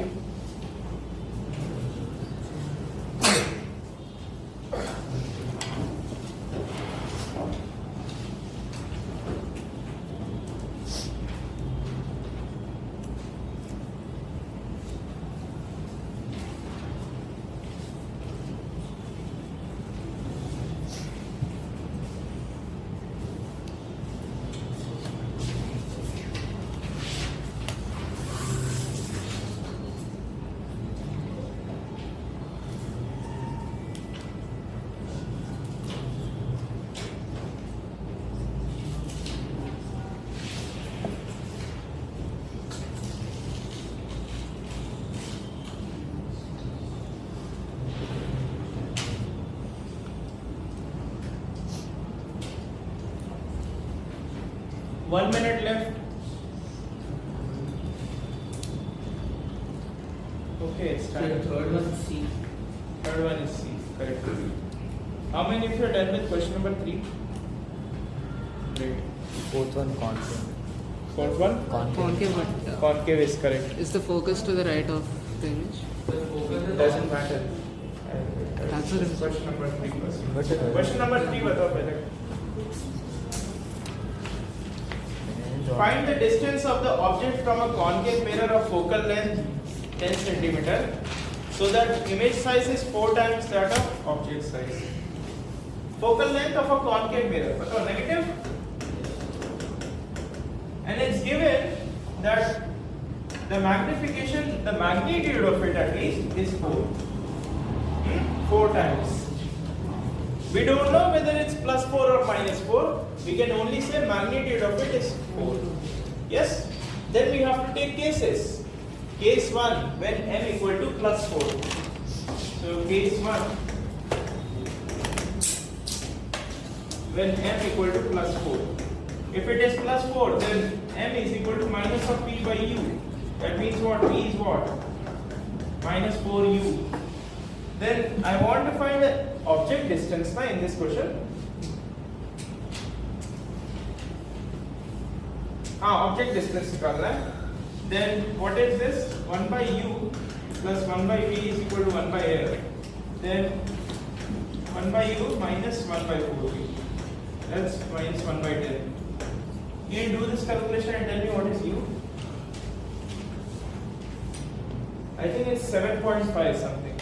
1 minute left. Okay, it's The time. third one, C. Third one is C. Correct. How many of you are done with question number 3? Great. Fourth one concave. Fourth one? Concave, but Concave is correct. is the focus to the right of the image? The focus is Doesn't matter. Answer is- Question number 3 first. But Question number 3 बताओ पहले. Find the distance of the object from a concave mirror of focal length 10 centimeter so that image size is 4 times that of object size. Focal length of a concave mirror. बताओ negative. And it's given that the magnification, the magnitude of it at least is 4. 4 times. We don't know whether it's plus 4 or minus 4. We can only say magnitude of it is 4. Yes? Then we have to take cases. Case 1 when m equal to plus 4. So case 1 when m equal to plus 4. If it is plus 4, then m is equal to minus of p by u. That means what? P is what? Minus 4u. Then I want to find the object distance now in this question. Object distance निकालना है. Then what is this? 1 by u plus 1 by v is equal to 1 by l. Then 1 by u minus 1 by 4v. That's minus 1 by 10. Can you do this calculation and tell me what is u? I think it's 7.5 something.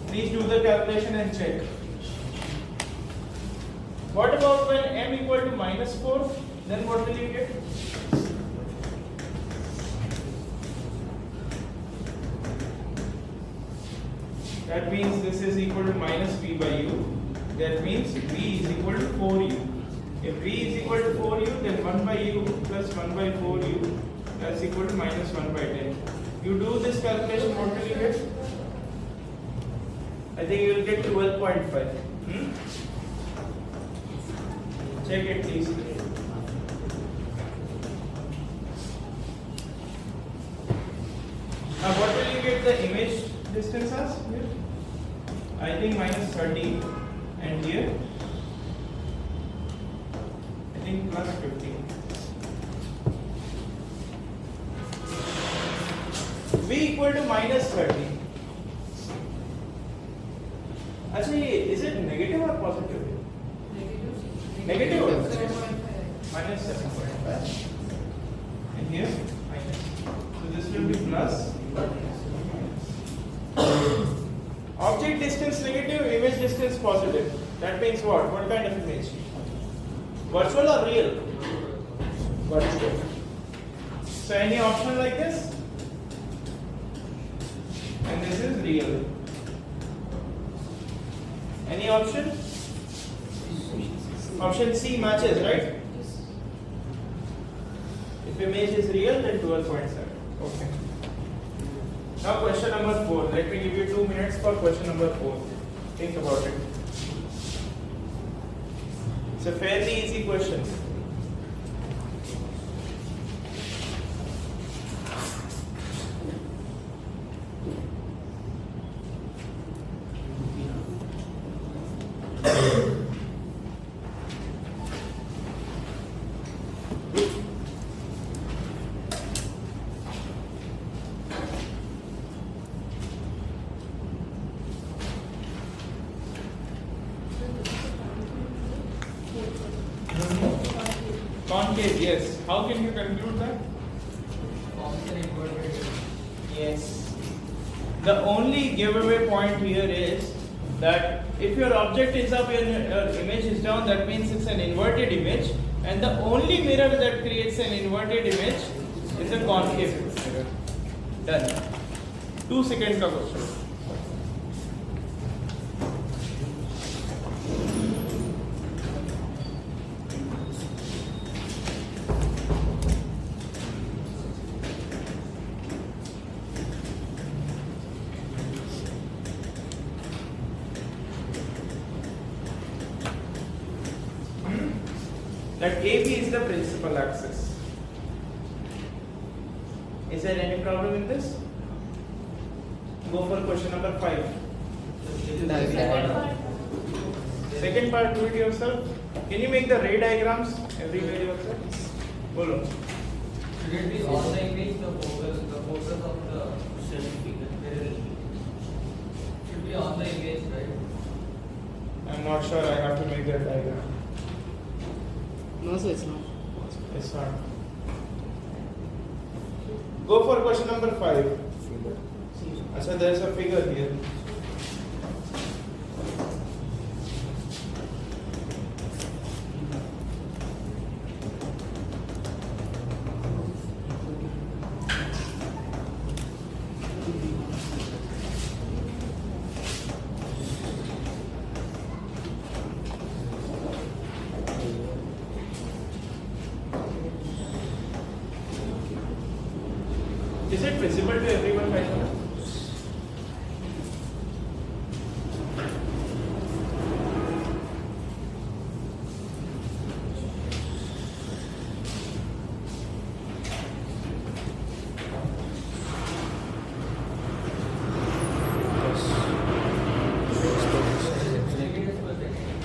Please do the calculation and check. What about when m equal to minus 4? Then what will you get? That means this is equal to minus p by u. That means v is equal to 4u. If v is equal to 4u, then 1 by u plus 1 by 4u, that's equal to minus 1 by 10. You do this calculation, what will you get? I think you will get 12.5. Check it please. Now what will you get the image distance as here? I think minus 30 and here I think plus 15. V equal to minus 30. Actually, is it negative or positive? Negative. Minus 7.5. And here minus. So this will be plus. Object distance negative, image distance positive. That means what? What kind of image? Virtual or real? Virtual. So any option like this? And this is real. Any option? Option C matches, right? If image is real, then 12.7. Okay. Now question number 4. Let me give you 2 minutes for question number 4. Think about it. It's a fairly easy question. Concave, yes. How can you conclude that? Forms an inverted. Yes. The only giveaway point here is that if your object is up and your image is down, that means it's an inverted image, and the only mirror that creates an inverted image is a concave mirror. Done. 2 seconds ka question. that AB is the principal axis. Is there any problem in this? Go for question number 5. Second part, do it yourself. Can you make the ray diagrams everywhere yourself? Bolo. Should it be on the image, the focus of the figure? Should be on the image, right? I'm not sure. I have to make that diagram. No, so it's not. It's not. Go for question number 5. So there's a figure here. Is it visible to everyone by now?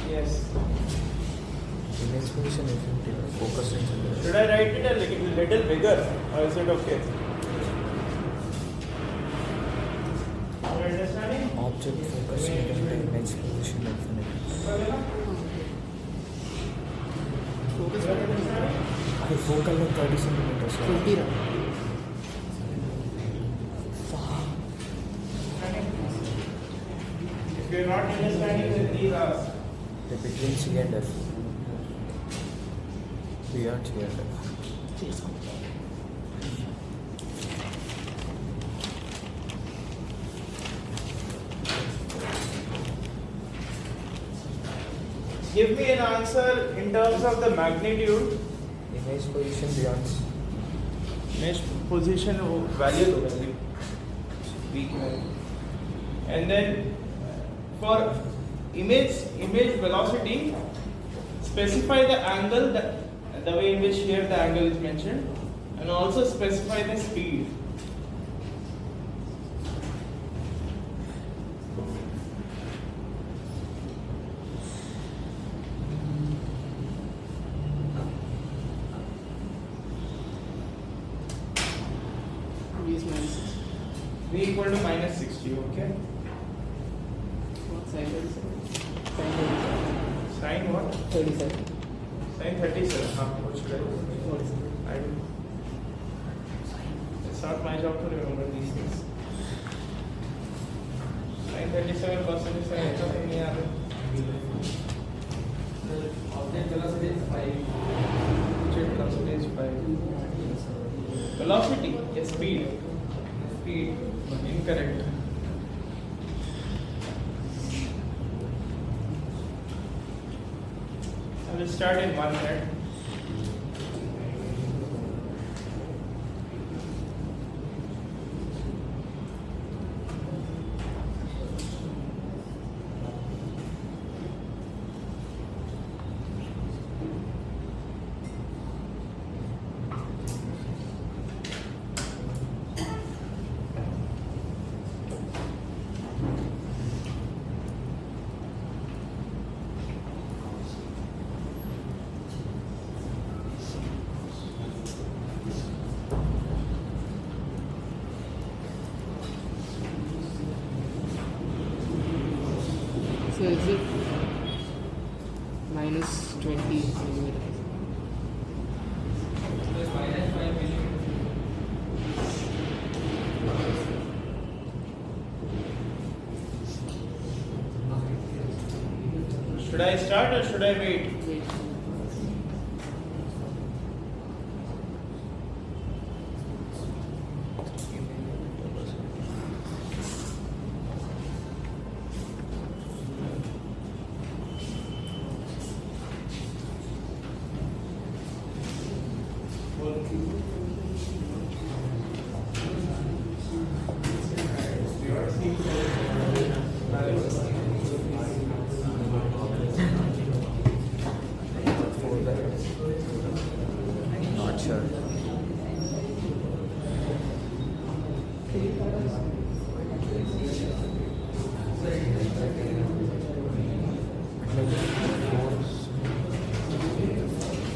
Yes. Image position infinity. Focus infinity. Should I write it a little bigger, or is it okay? Are you understanding? Object focus infinity. Image position infinity. Focus You are understanding? I focal length 30 centimeters. 20 round. If you are not understanding, then please ask. The between C and F. Beyond C and F. Give me an answer in terms of the magnitude. Image position beyond C. Image position value. Weak value. And then for image velocity, specify the angle, the way in which here the angle is mentioned, and also specify the speed. V is minus 6. V equal to minus 60, okay? What side 37? Sine what? 37. Sine 37. What should I do? 47. I do. It's not my job to remember these things. Sine 37% is nothing नहीं आता. Object velocity is 5. Object velocity is 5. Velocity, yes, speed. Speed, incorrect. I will start in 1 minute. So is it minus 20 millimeters? So it's minus 5 millimeters. Should I start or should I wait? Wait. sure.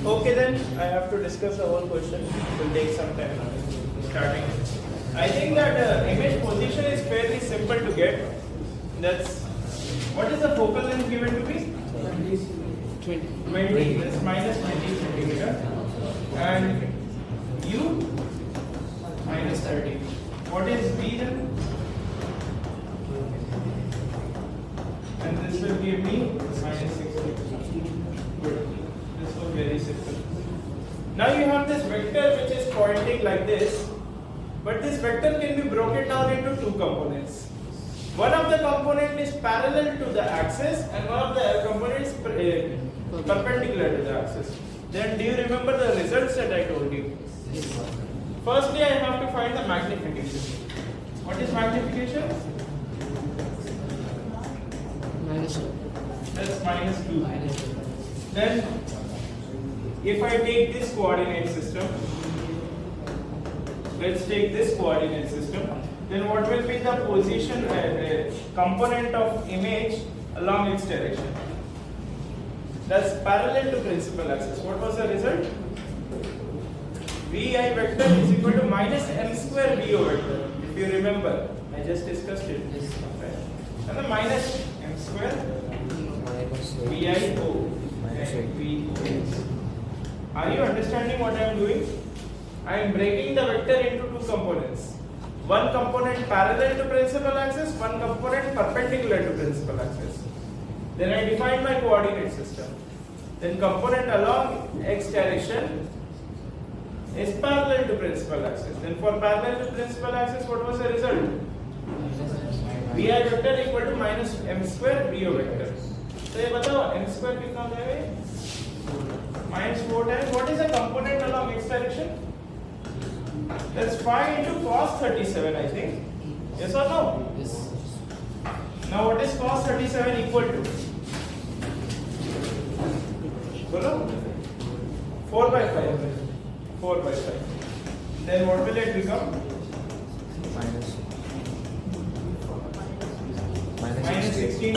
Okay then, I have to discuss the whole question. It will take some time now. Starting. I think that image position is fairly simple to get. That's what is the focal length given to me? 20. That's minus 20 centimeter. And U minus 30. What is V then? And this will give me minus 60. Good. This was very simple. Now you have this vector which is pointing like this, but this vector can be broken down into two components. One of the component is parallel to the axis and one of the components perpendicular to the axis. Then do you remember the results that I told you? Firstly, I have to find the magnification. What is magnification? -2. That's -2. Then if I take this coordinate system, let's take this coordinate system, then what will be the position component of image along its direction? That's parallel to principal axis. What was the result? Vi vector is equal to minus m square VO vector. If you remember, I just discussed it. Right? And the minus m square Minus VIO. Minus eight. VO. Are you understanding what I am doing? I am breaking the vector into two components. One component parallel to principal axis, one component perpendicular to principal axis. Then I define my coordinate system. Then component along x direction is parallel to principal axis. Then for parallel to principal axis, what was the result? Vi vector equal to minus m square VO vector. So ये बताओ m square कितना हो जाएगा? Minus 4 times. What is the component along x direction? That's 5 into cos 37, I think. Yes or no? Yes. Now what is cos 37 equal to? Bolo? 4 by 5. 4 by 5. Then what will it become? minus Minus 16.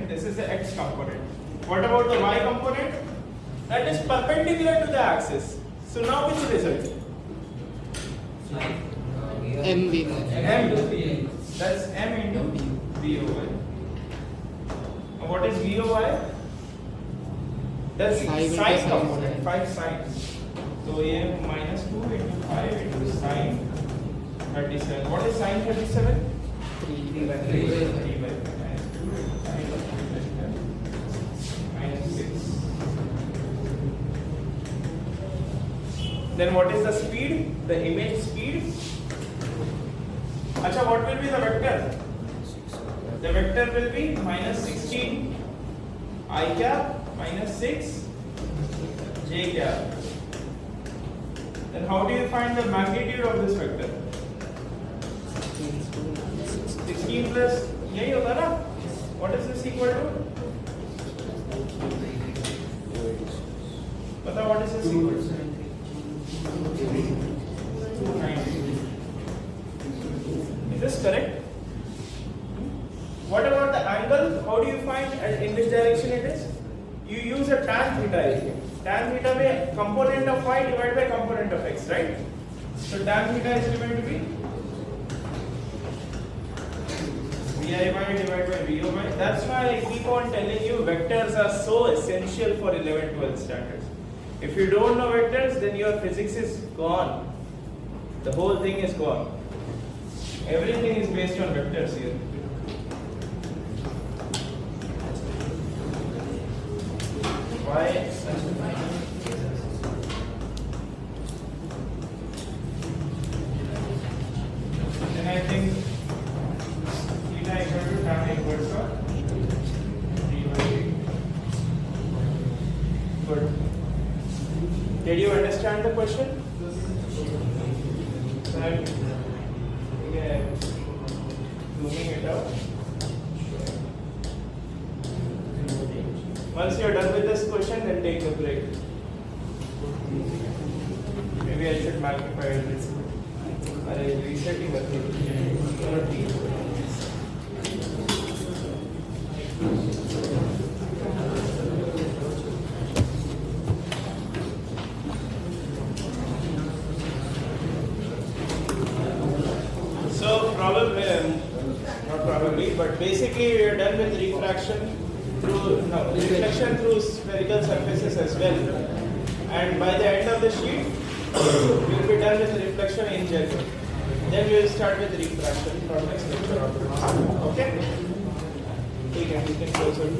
This is the x component. What about the y component? That is perpendicular to the axis. So now which result? MV. M. That's m into VOY. And what is VOY? That's Five into sine sine. component. 5 sine. So ये minus 2 into 5 into sine 37. What is sine 37? 3 by 3 by 5. 3 by 5. Minus 2 into sine minus 6. Then what is the speed? The image speed? Acha, what will be the vector? The vector will be minus 16 I cap minus 6 j cap. Then how do you find the magnitude of this vector? 16 plus यही होता ना? What is this equal to? पता what is this equal to? 290. Is this correct? What about the angle? How do you find in which direction it is? You use a tan theta. Tan theta में component of y divided by component of x, right? So tan theta is going to be VIY divided by VOY. That's why I keep on telling you vectors are so essential for 11-12 standards. If you don't know vectors, then your physics is gone. The whole thing is gone. Everything is based on vectors here. Why? Then I think theta equal to tan inverse of 3 by 8. Good. Did you understand the question? That zooming it out. Once you are done with this question, then take a break. maybe I should magnify it. Resetting the thing. So probably, not probably, but basically we are done with reflection through spherical surfaces as well. And by the end of the sheet, we will be done with reflection in general. Then we will start with refraction from next lecture onwards. Okay? We can close it.